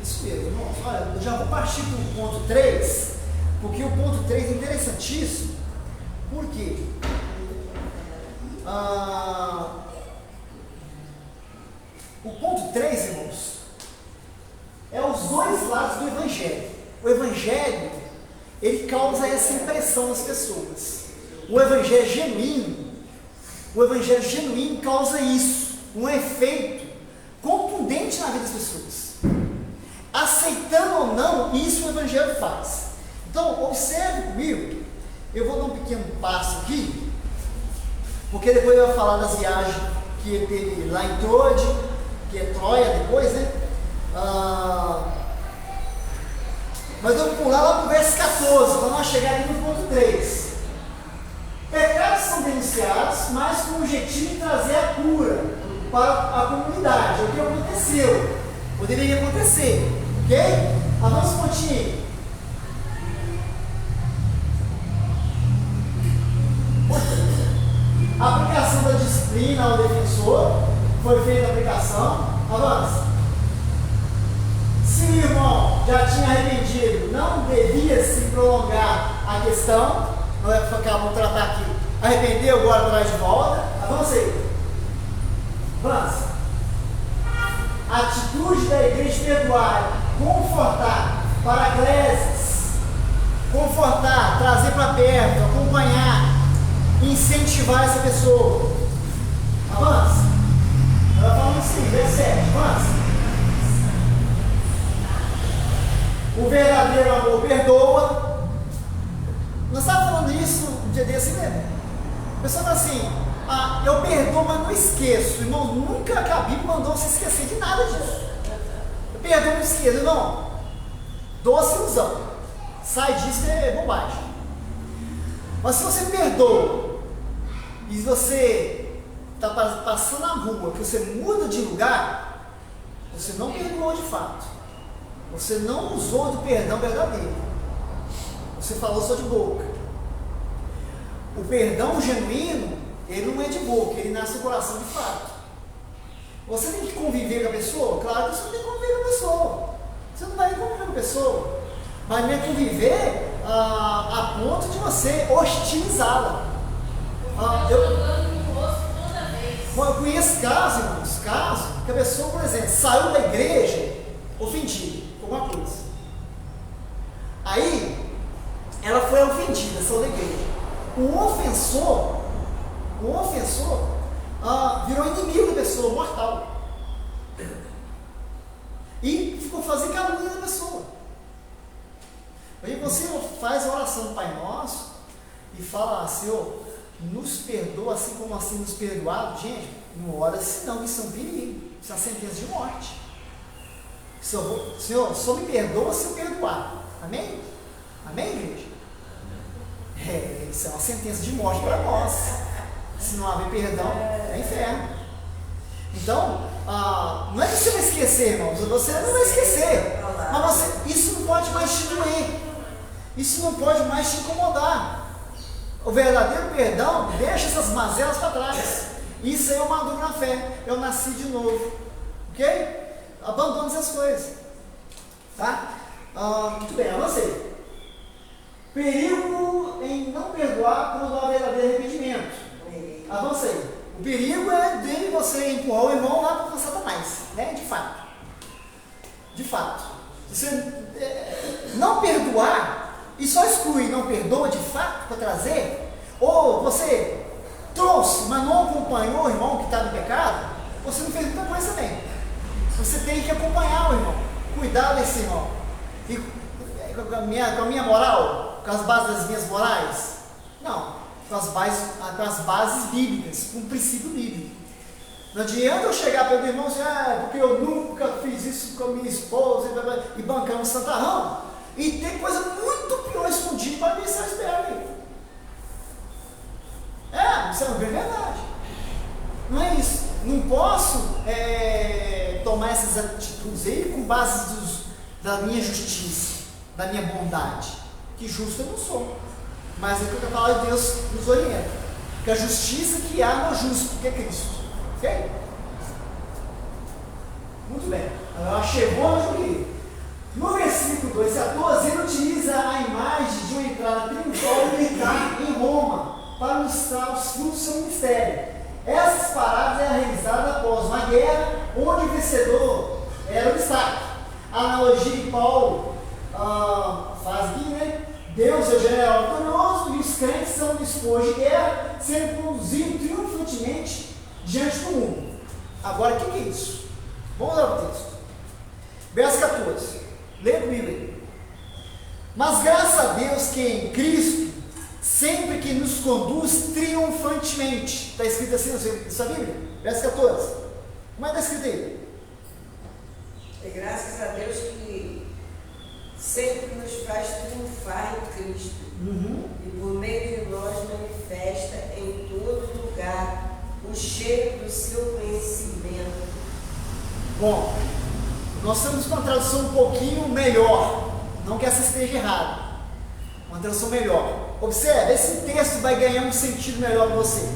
Speaker 1: Isso mesmo, irmãos. Olha, eu já vou partir para o ponto 3, porque o ponto 3 é interessantíssimo. Por quê? O ponto 3, irmãos, é os dois lados do Evangelho. O Evangelho, ele causa essa impressão nas pessoas. O Evangelho genuíno causa isso, um efeito contundente na vida das pessoas. Aceitando ou não, isso o Evangelho faz. Então, observe comigo, eu vou dar um pequeno passo aqui, porque depois eu vou falar das viagens que ele teve lá em Troade, que é Troia depois, né? Mas eu vou pular lá para o verso 14, para nós chegar aqui no ponto 3. Pecados são denunciados, mas com o objetivo de trazer a cura para a comunidade. O que aconteceu? Ou deveria acontecer. Ok? Avança um pontinho. A aplicação da disciplina ao defensor. Foi feita a aplicação. Avança. Se o irmão já tinha arrependido, não devia se prolongar a questão. Não é para ficar, vamos tratar aqui. Arrependeu, agora traz de volta. Avança aí. Avança. A atitude da igreja perdoar, confortar, paracleses, confortar, trazer para perto, acompanhar, incentivar essa pessoa. Avança. Ela fala assim, verso 7. Avança. O verdadeiro amor perdoa. Nós estávamos falando isso um dia desse mesmo. A pessoa fala assim, eu perdoo, mas não esqueço. Irmão, nunca a Bíblia mandou você esquecer de nada disso. Eu perdoo, não esqueço. Irmão, doce ilusão. Sai disso, é bobagem. Mas se você perdoa e você está passando na rua, que você muda de lugar, você não perdoou de fato. Você não usou do perdão verdadeiro. Você falou só de boca. O perdão genuíno, ele não é de boca, ele nasce do coração de fato. Você tem que conviver com a pessoa? Claro que você não tem que conviver com a pessoa. Você não vai conviver com a pessoa. Mas não é conviver a ponto de você hostilizá-la. Eu conheço casos, irmãos, que a pessoa, por exemplo, saiu da igreja ofendida por alguma coisa. Aí, ela foi ofendida, saiu da igreja. O ofensor virou inimigo da pessoa, mortal. E ficou fazendo calúnia da pessoa. Aí você faz a oração do Pai Nosso e fala, Senhor, nos perdoa assim como assim nos perdoado. Gente, não ora assim não, isso é um perigo. Isso é uma sentença de morte. Senhor, só me perdoa se eu perdoar. Amém? Amém, igreja? Isso é uma sentença de morte para nós. Se não haver perdão, é inferno. Então, não é que você vai esquecer, irmãos. Você não vai esquecer. Mas isso não pode mais te doer. Isso não pode mais te incomodar. O verdadeiro perdão deixa essas mazelas para trás. Isso aí eu maduro na fé. Eu nasci de novo. Ok? Abandone essas coisas. Tá? Muito bem, avancei. Perigo em não perdoar quando há verdadeiro arrependimento. Avancei. O perigo é de você empurrar o irmão lá para Satanás. Né? De fato. De fato. Se você não perdoar, e só exclui não perdoa de fato para trazer, ou você trouxe, mas não acompanhou o irmão que está no pecado, você não fez muita coisa também. Você tem que acompanhar o irmão, cuidar desse irmão. E com a minha moral, com as bases das minhas morais? Não, com as bases bíblicas, com o princípio bíblico. Não adianta eu chegar para o irmão e dizer, porque eu nunca fiz isso com a minha esposa, e bancar um santarrão, e tem coisa muito pior escondida para ver se eu espero aí. Isso é uma verdade. Não é isso. Não posso tomar essas atitudes aí com base da minha justiça, da minha bondade. Que justo eu não sou. Mas é o que a palavra de Deus nos orienta. Que a justiça que há no justo, que é Cristo. Ok? Muito bem. Agora chegou no juízo. No versículo 2 a 12, ele utiliza a imagem de uma entrada triunfal militar em Roma para mostrar os frutos do seu ministério. Essas paradas eram realizadas após uma guerra onde o vencedor era o destaque. A analogia que Paulo faz aqui, né? Deus é o general vitorioso e os crentes são dispostos de guerra, sendo conduzidos triunfantemente diante do mundo. Agora, o que é isso? Vamos lá para o texto. Verso 14. Leia comigo aí. Mas graças a Deus que em Cristo, sempre que nos conduz triunfantemente. Está escrito assim na sua Bíblia? Verso 14. Como é que está escrito aí?
Speaker 4: E graças a Deus que sempre nos faz triunfar em Cristo. E por meio de nós manifesta em todo lugar o cheiro do seu conhecimento.
Speaker 1: Bom, nós temos uma tradução um pouquinho melhor. Não que essa esteja errada. Uma tradução melhor. Observe, esse texto vai ganhar um sentido melhor para você.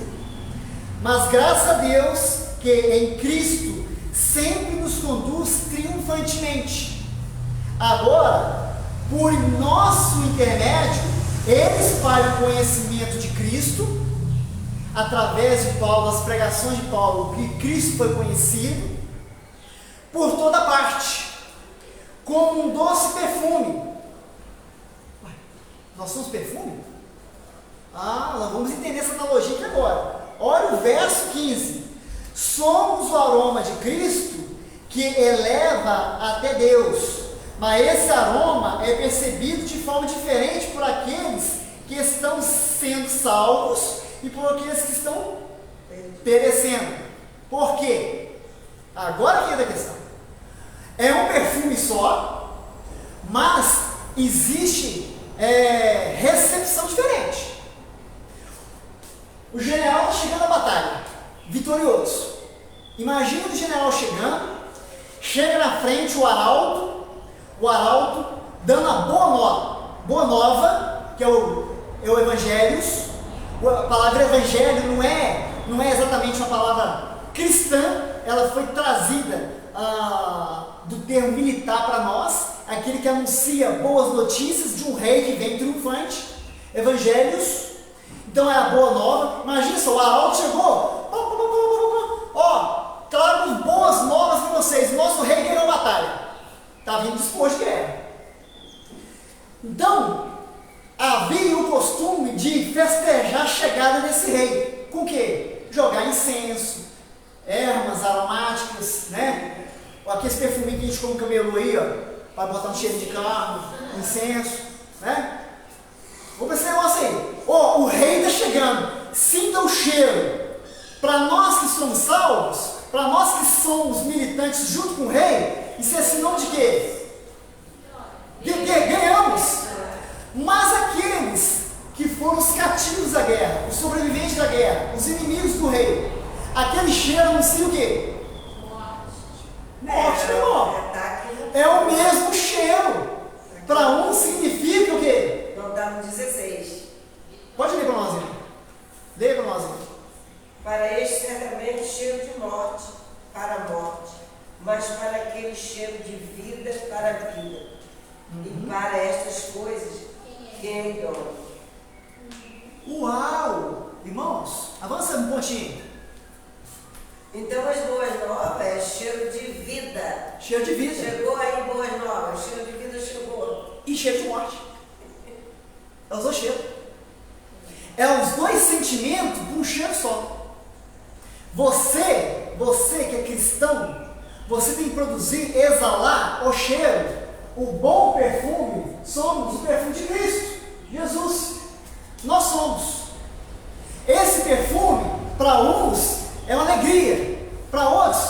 Speaker 1: Mas graças a Deus que em Cristo sempre nos conduz triunfantemente. Agora, por nosso intermédio, ele espalha o conhecimento de Cristo, através de Paulo, das pregações de Paulo, que Cristo foi conhecido, por toda parte, como um doce perfume. Ué, nós somos perfume? Nós vamos entender essa analogia aqui agora. Olha o verso 15. Somos o aroma de Cristo que eleva até Deus, mas esse aroma é percebido de forma diferente por aqueles que estão sendo salvos e por aqueles que estão perecendo. Por quê? Agora que é da questão. É um perfume só, mas existe recepção diferente. O general chegando à batalha, vitorioso. Imagina o general chegando, chega na frente o arauto dando a boa nova, que é o Evangelhos. A palavra evangelho não é exatamente uma palavra cristã, ela foi trazida do termo militar para nós, aquele que anuncia boas notícias de um rei que vem triunfante. Evangelhos. Então é a boa nova. Imagina só, o arauto chegou, trago boas novas para vocês, nosso rei ganhou a batalha, está vindo disposto de guerra. Então havia o costume de festejar a chegada desse rei. Com o quê? Jogar incenso, ervas aromáticas, né? Aqueles perfuminhos que a gente come camelô aí, para botar um cheiro de carro, incenso, né? Vou pensar esse negócio aí. O rei está chegando, sinta o cheiro. Para nós que somos salvos, para nós que somos militantes junto com o rei, isso é sinônimo de quê? Ganhamos. Mas aqueles que foram os cativos da guerra, os sobreviventes da guerra, os inimigos do rei, aquele cheiro anuncia o quê? Morte, meu irmão. É o mesmo cheiro. Para um significa o quê?
Speaker 4: Não dá no 16.
Speaker 1: Pode ler para nós, irmão. Leia para nós, irmão.
Speaker 4: Para este certamente cheiro de morte, para a morte, mas para aquele cheiro de vida, para a vida. E para estas coisas, quem é idôneo?
Speaker 1: Uau! Irmãos, avança um pontinho.
Speaker 4: Então as boas novas é cheiro de vida.
Speaker 1: Cheiro de vida.
Speaker 4: Chegou aí boas novas, cheiro de vida chegou.
Speaker 1: E cheiro de morte. É os dois cheiros. É os dois sentimentos por um cheiro só. Você que é cristão, você tem que produzir, exalar o cheiro, o bom perfume. Somos o perfume de Cristo, Jesus. Nós somos. Esse perfume, para uns, é uma alegria, para outros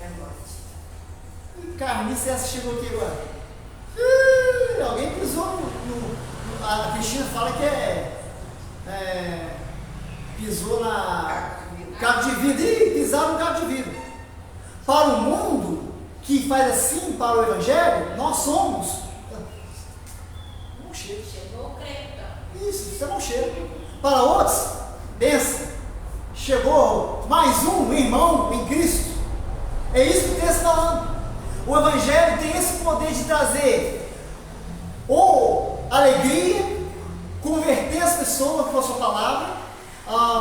Speaker 4: É morte.
Speaker 1: carniça, essa chegou aqui agora. Alguém pisou a Cristina fala que pisou na cabo de vidro. E pisaram no cabo de vidro. Para o mundo que faz assim, para o Evangelho, nós somos bom cheiro.
Speaker 5: Chegou o creta.
Speaker 1: Isso é bom cheiro. Para outros, pensa, chegou mais um irmão em Cristo. É isso que o texto está falando. O Evangelho tem esse poder de trazer ou alegria, converter as pessoas com a sua palavra.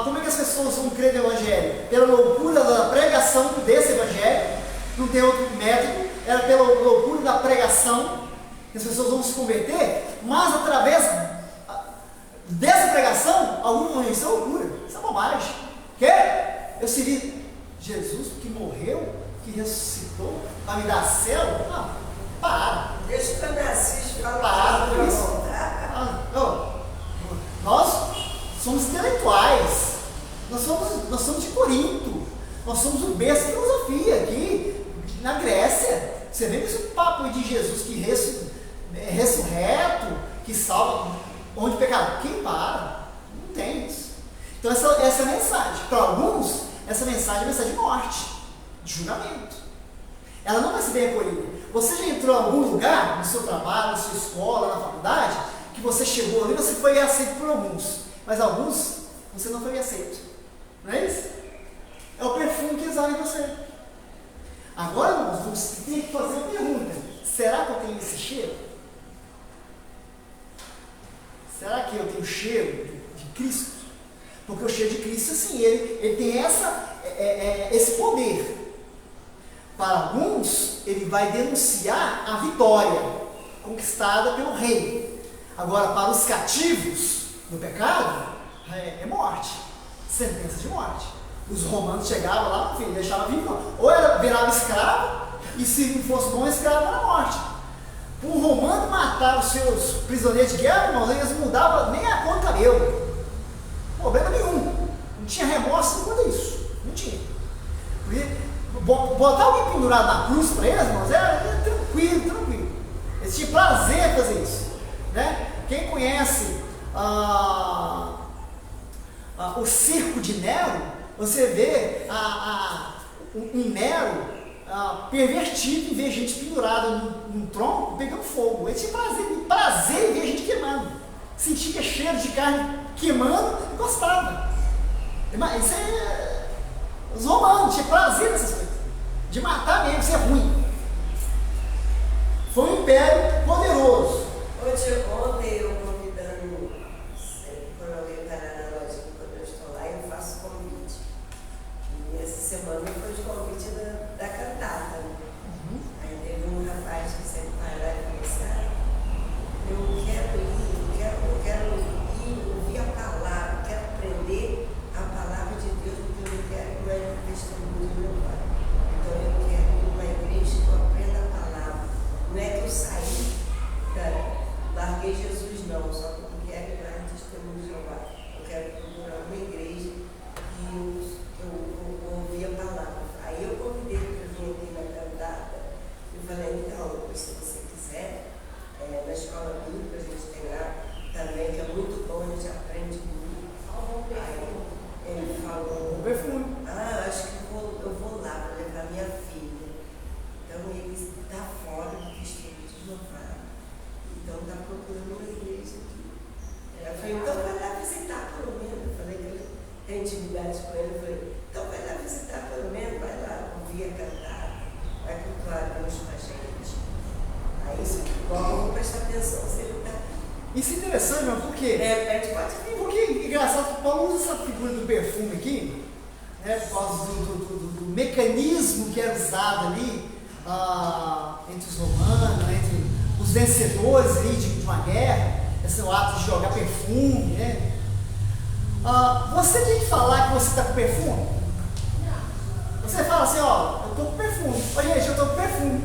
Speaker 1: Como é que as pessoas vão crer no Evangelho? Pela loucura da pregação desse Evangelho. Não tem outro método. Era pela loucura da pregação que as pessoas vão se converter. Mas através dessa pregação, alguns vão isso é loucura. Isso é bobagem. Quer? Eu servi Jesus que morreu, que ressuscitou, para me dar céu? Não, para.
Speaker 4: Deixa que eu nasci
Speaker 1: Para
Speaker 4: falar
Speaker 1: com isso. Nós somos intelectuais. Nós somos de Corinto. Nós somos o berço da filosofia aqui na Grécia. Você vê com esse papo de Jesus que ressurreto, que salva, onde pecado? Quem para? Não tem isso. Então essa é a mensagem. Para alguns, essa mensagem é mensagem de morte, de julgamento. Ela não vai ser bem acolhida. Você já entrou em algum lugar, no seu trabalho, na sua escola, na faculdade, que você chegou ali, você foi aceito por alguns, mas alguns você não foi aceito. Não é isso? É o perfume que exala em você. Agora, irmãos, você tem que fazer uma pergunta: será que eu tenho esse cheiro? Será que eu tenho cheiro de Cristo? Porque o cheiro de Cristo, assim, ele tem esse poder. Para alguns, ele vai denunciar a vitória conquistada pelo rei. Agora, para os cativos do pecado, é morte, sentença de morte. Os romanos chegavam lá, filho, deixavam vivo, ou era virava escravo, e se não fosse bom, escravo era morte. Um romano matar os seus prisioneiros de guerra, irmãos, eles não mudavam nem a conta euro. Problema nenhum. Não tinha remorso quanto isso. Não tinha. Botar alguém pendurado na cruz para eles, irmãos, era tranquilo. Eles tinham prazer em fazer isso. Né? Quem conhece o circo de Nero, você vê um Nero pervertido em ver gente pendurada num tronco pegando fogo. Ele tinha prazer em ver gente queimando. Sentia cheiro de carne queimando e gostava. Isso é. Os romanos tinham prazer nessas coisas. De matar mesmo, isso é ruim. Foi um império poderoso.
Speaker 4: Ontem eu convidando, quando alguém está na loja, quando eu estou lá, eu faço convite. E essa semana foi o convite da cantata. Aí teve um rapaz que sempre vai lá e disse: eu quero ir, ouvir a palavra, quero aprender a palavra de Deus, porque eu não quero que mais um testemunho do meu pai. Então eu quero ir numa igreja que eu aprenda a palavra. Não é que eu saí aquilo a Deus pra gente. Aí, vamos prestar atenção se ele está.
Speaker 1: Isso é interessante, mas por quê?
Speaker 4: Repete, pode vir.
Speaker 1: Porque é engraçado que Paulo usa essa figura do perfume aqui, né, por causa do mecanismo que era usado ali entre os romanos, entre os vencedores ali de uma guerra, esse é o ato de jogar perfume, né? Você tem que falar que você está com perfume? Você fala assim, ó, eu estou com perfume. Ô gente, eu estou com perfume.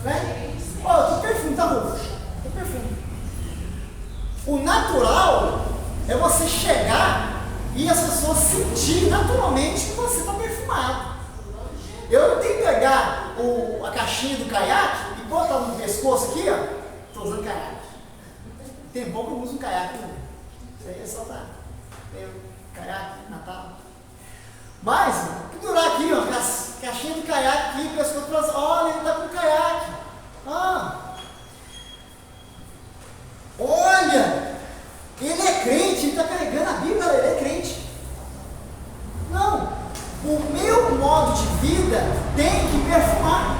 Speaker 1: Né? Ó, eu estou com perfume, tá bom? Estou com perfume. O natural é você chegar e as pessoas sentir naturalmente que você está perfumado. Eu não tenho que pegar a caixinha do caiaque e botar no pescoço aqui, ó. Estou usando caiaque. Tem pouco que eu uso um caiaque também. Isso aí é só para caiaque, Natal. Mas, pendurar aqui, ó, caixinha do caiaque aqui, pessoas falam assim, olha, ele está com caiaque. Olha, ele é crente, ele está carregando a Bíblia, ele é crente. Não, o meu modo de vida tem que perfumar.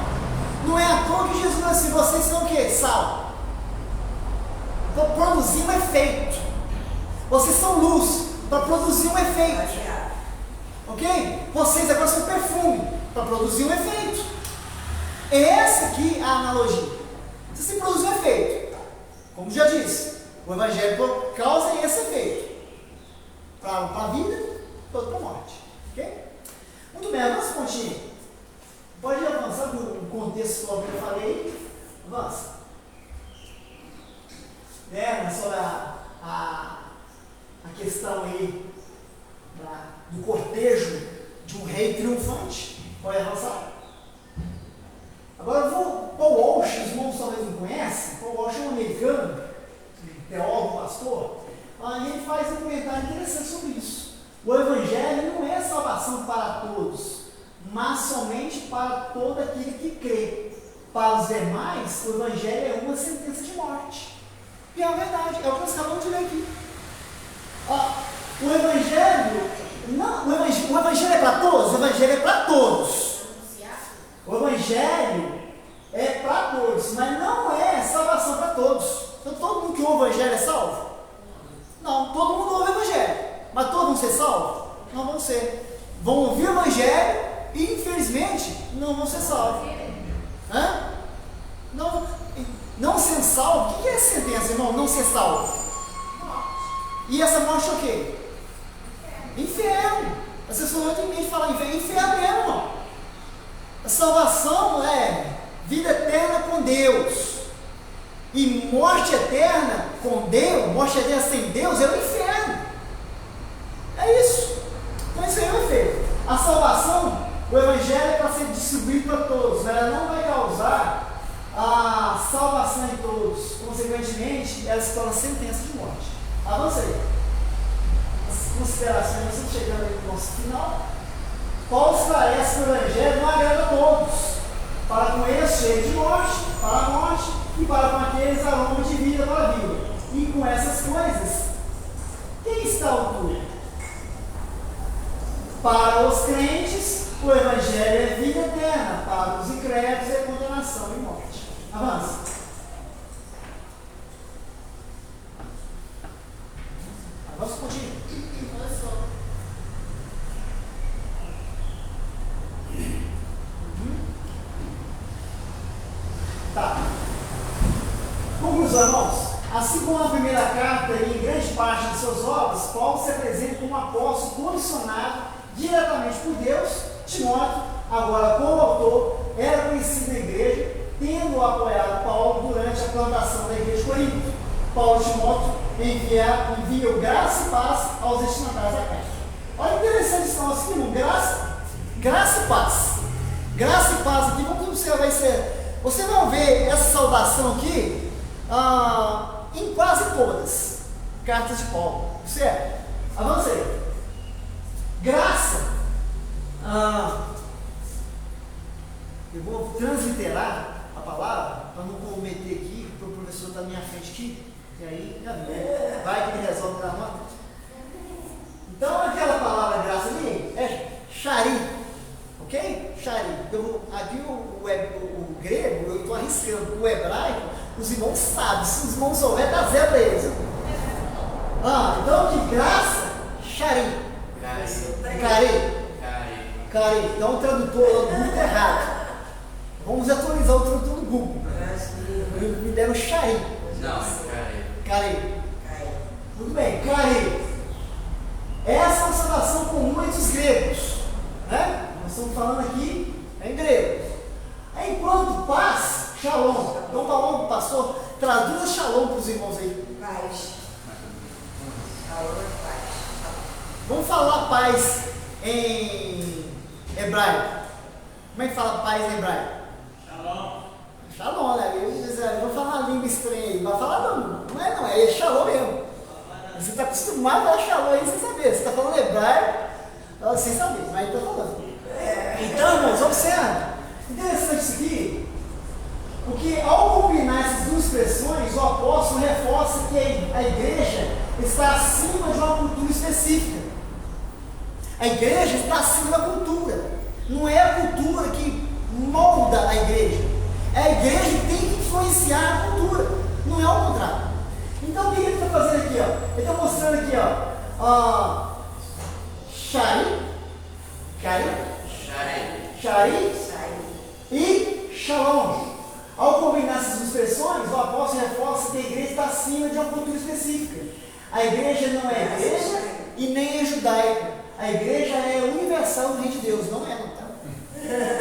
Speaker 1: Não é à toa que Jesus disse assim, vocês são o quê? Sal. Para produzir um efeito. Vocês são luz, para produzir um efeito. Ok? Vocês agora são perfume, para produzir um efeito. Essa aqui é a analogia. Você produz um efeito. Como já disse, o Evangelho causa esse efeito. Para a vida, todo para a morte. Ok? Muito bem, avança um pontinho. Pode avançar no contexto que eu falei. Avança. Sobre a questão aí do cortejo de um rei triunfante. Pode avançar. Agora eu vou. Paul Walsh, os irmãos talvez não conhecem. Paul Walsh é um americano, um teólogo, pastor. Ele faz um comentário interessante sobre isso. O Evangelho não é salvação para todos, mas somente para todo aquele que crê. Para os demais, o Evangelho é uma sentença de morte. E é a verdade, é o que nós acabamos de ler aqui. O Evangelho é para todos? O Evangelho é para todos. O Evangelho é para todos, mas não é salvação para todos. Então todo mundo que ouve o Evangelho é salvo? Não, todo mundo ouve o Evangelho, mas todos vão ser salvos? Não vão ser. Vão ouvir o Evangelho e infelizmente não vão ser salvos. Não ser salvo, o que é essa sentença, irmão? Não ser salvo. E essa morte é o quê? Inferno. As pessoas não têm medo de falar inferno. Inferno mesmo, irmão. A salvação é vida eterna com Deus. E morte eterna com Deus, morte eterna sem Deus é o inferno. É isso. Então isso aí é o efeito. A salvação, o Evangelho é para ser distribuído para todos. Ela não vai causar a salvação em todos. Consequentemente, ela se torna sentença de morte. Avança aí. As considerações, nós estamos chegando aí no nosso final. Paulo esclarece que o Evangelho não agrada a todos. Para com eles, cheio de morte, para a morte, e para com aqueles, aroma de vida para a vida. E com essas coisas, quem está à altura? Para os crentes, o Evangelho é vida eterna. Para os incrédulos, é condenação e morte. Avança. Avança um pouquinho. Tá. Conclusão, irmãos. Assim como na primeira carta e em grande parte de suas obras, Paulo se apresenta como um apóstolo comissionado diretamente por Deus. Timóteo, agora como autor, era conhecido na igreja, tendo apoiado Paulo durante a plantação da igreja de Corinto. Paulo e Timóteo enviam graça e paz aos destinatários da carta. Olha que interessante esse nosso aqui, irmão. Graça e paz. Graça e paz aqui, vamos observar isso aí. Você vai ver essa saudação aqui em quase todas cartas de Paulo. Certo? Avança aí. Graça. Eu vou transliterar a palavra para não cometer aqui, porque o professor está na minha frente aqui. E aí, vai que ele resolve dar nota. Então, aquela palavra graça ali é chari. Ok? Chari. Aqui o grego, eu estou arriscando, o hebraico, os irmãos sabem, se os irmãos souberem, dá zero para eles. Então, de graça, Shari. Cari. Então, o tradutor lá do Google está errado. Vamos atualizar o tradutor do Google. Me deram Shari.
Speaker 6: Não,
Speaker 1: Cari. Muito bem, Cari. Essa é uma salvação comum entre os gregos. Né? Nós estamos falando aqui em grego. Enquanto paz, shalom. Então, Paulo, pastor, traduza shalom para os irmãos aí.
Speaker 4: Paz.
Speaker 1: Vamos falar paz em hebraico. Como é que fala paz em hebraico? Shalom, né? Eu vou falar uma língua estranha aí. Vai falar não é shalom mesmo. Você está acostumado a shalom aí sem saber. Você está falando hebraico sem saber, mas está falando. Então, irmãos, observe. Interessante isso aqui, porque ao combinar essas duas expressões, o apóstolo reforça que a igreja está acima de uma cultura específica. A igreja está acima da cultura. Não é a cultura que molda a igreja. É a igreja que tem que influenciar a cultura. Não é o contrário. Então o que ele está fazendo aqui? Ele está mostrando aqui, Shari e Shalom. Ao combinar essas expressões, o apóstolo reforça que a igreja está acima de uma cultura específica. A igreja não é igreja e nem é judaica. A igreja é universal do reino de Deus, não é, não tá?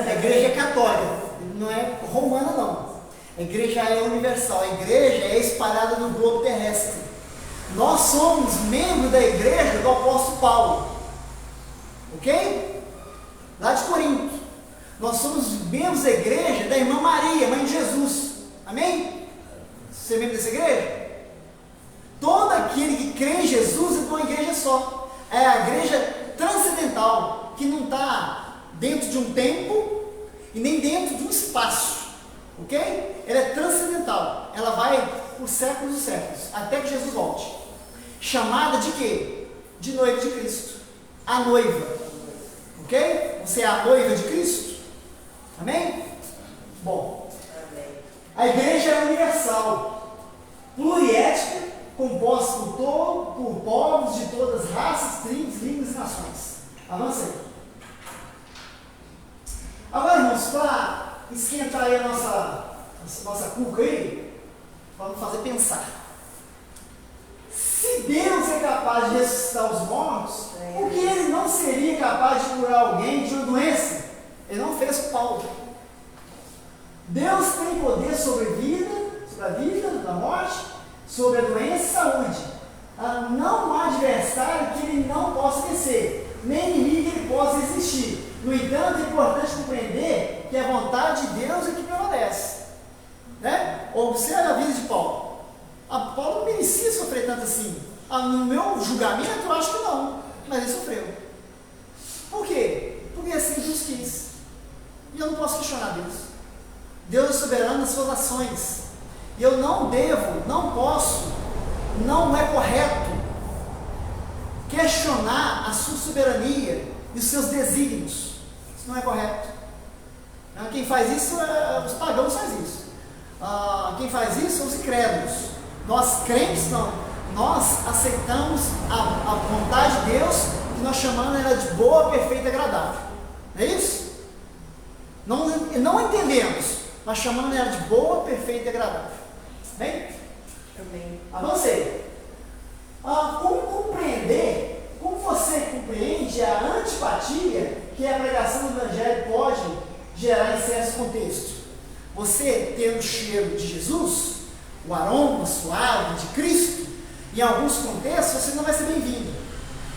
Speaker 1: A igreja é católica, não é romana, não. A igreja é universal, a igreja é espalhada no globo terrestre. Nós somos membros da igreja do apóstolo Paulo, ok? Lá de Corinto. Nós somos membros da igreja da irmã Maria, mãe de Jesus, amém? Você é membro dessa igreja? Todo aquele que crê em Jesus é de uma igreja só. É a igreja transcendental, que não está dentro de um tempo e nem dentro de um espaço, ok? Ela é transcendental, ela vai por séculos e séculos, até que Jesus volte. Chamada de quê? De noiva de Cristo, a noiva, ok? Você é a noiva de Cristo, amém? Bom, a igreja é universal, pluriética, composta por povos de todas as raças, tribos, línguas e nações. Avancei. Agora, irmãos, para esquentar aí a nossa cuca aí, vamos fazer pensar. Se Deus é capaz de ressuscitar os mortos, por que Ele não seria capaz de curar alguém de uma doença? Ele não fez com Paulo. Deus tem poder sobre a vida, a morte, sobre a doença e saúde. Não há adversário que Ele não possa vencer, nem inimigo que Ele possa resistir. No entanto, é importante compreender que a vontade de Deus é que prevalece. Né? Observe a vida de Paulo. Paulo não merecia sofrer tanto assim. No meu julgamento, eu acho que não, mas ele sofreu. Por quê? Porque assim Deus quis. E eu não posso questionar Deus. Deus é soberano nas suas ações. E eu não devo, não posso, não é correto questionar a sua soberania e os seus desígnios. Isso não é correto. Quem faz isso, os pagãos fazem isso. Quem faz isso são os incrédulos. Nós crentes não. Nós aceitamos a vontade de Deus, que nós chamamos ela de boa, perfeita e agradável. Não é isso? Não entendemos, mas chamamos ela de boa, perfeita e agradável. Bem?
Speaker 4: Também.
Speaker 1: Avancei. Como você compreende a antipatia que a pregação do Evangelho pode gerar em certos contextos? Você tendo o cheiro de Jesus, o aroma suave de Cristo, em alguns contextos você não vai ser bem-vindo,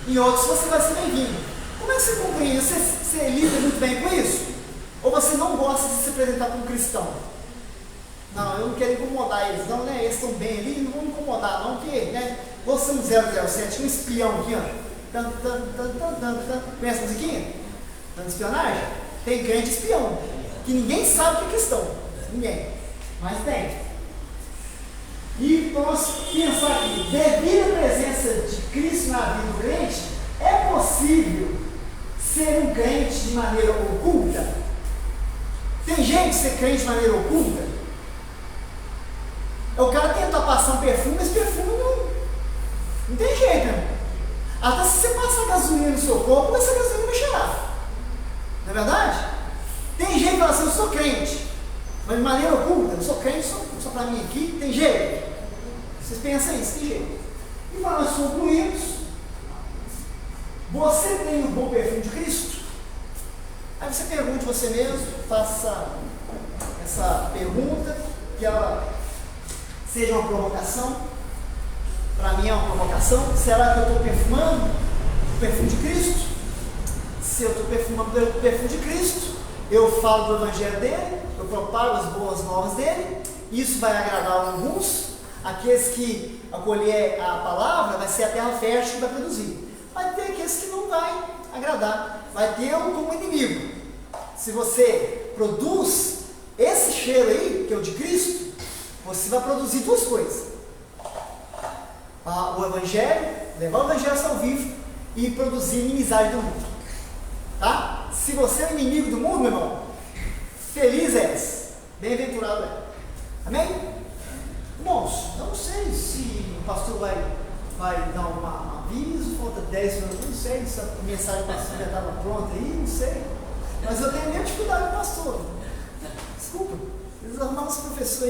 Speaker 1: em outros você vai ser bem-vindo. Como é que você compreende? Você lida muito bem com isso? Ou você não gosta de se apresentar como cristão? Não, eu não quero incomodar eles, não, né? Eles estão bem ali, não vão incomodar, não, porque, né? Você é um 007, um espião aqui, ó. Conhece a musiquinha? Dando espionagem? Tem crente espião, que ninguém sabe que é cristão. Ninguém, mas tem. E para nós pensar aqui, devido à presença de Cristo na vida do crente, é possível ser um crente de maneira oculta? Tem gente que ser crente de maneira oculta. É o cara tentar passar um perfume, mas perfume não tem jeito, né? Até se você passar gasolina no seu corpo, essa gasolina vai cheirar. Não é verdade? Tem gente que fala assim, eu sou crente, mas de maneira oculta, eu sou crente só para mim aqui, tem jeito. Vocês pensam isso, tem jeito. E para nós concluirmos, você tem o bom perfume de Cristo? Aí você pergunte você mesmo, faça essa pergunta, que ela seja uma provocação. Para mim é uma provocação. Será que eu estou perfumando o perfume de Cristo? Se eu estou perfumando o perfume de Cristo, eu falo do evangelho dele, eu propago as boas novas dele, isso vai agradar alguns. Aqueles que acolher a palavra, vai ser a terra fértil que vai produzir. Vai ter aqueles que não vai agradar, vai ter um como inimigo. Se você produz esse cheiro aí, que é o de Cristo, você vai produzir duas coisas: o evangelho, levar o evangelho ao vivo e produzir inimizade do mundo. Tá? Se você é inimigo do mundo, meu irmão, feliz és, bem-aventurado é. Amém? Irmãos, eu não sei se o pastor vai dar um aviso, falta 10 minutos, não sei se a mensagem do pastor já estava pronta aí, não sei. Mas eu tenho a mesma dificuldade com o pastor. Desculpa, eles arrumaram esse professor aí.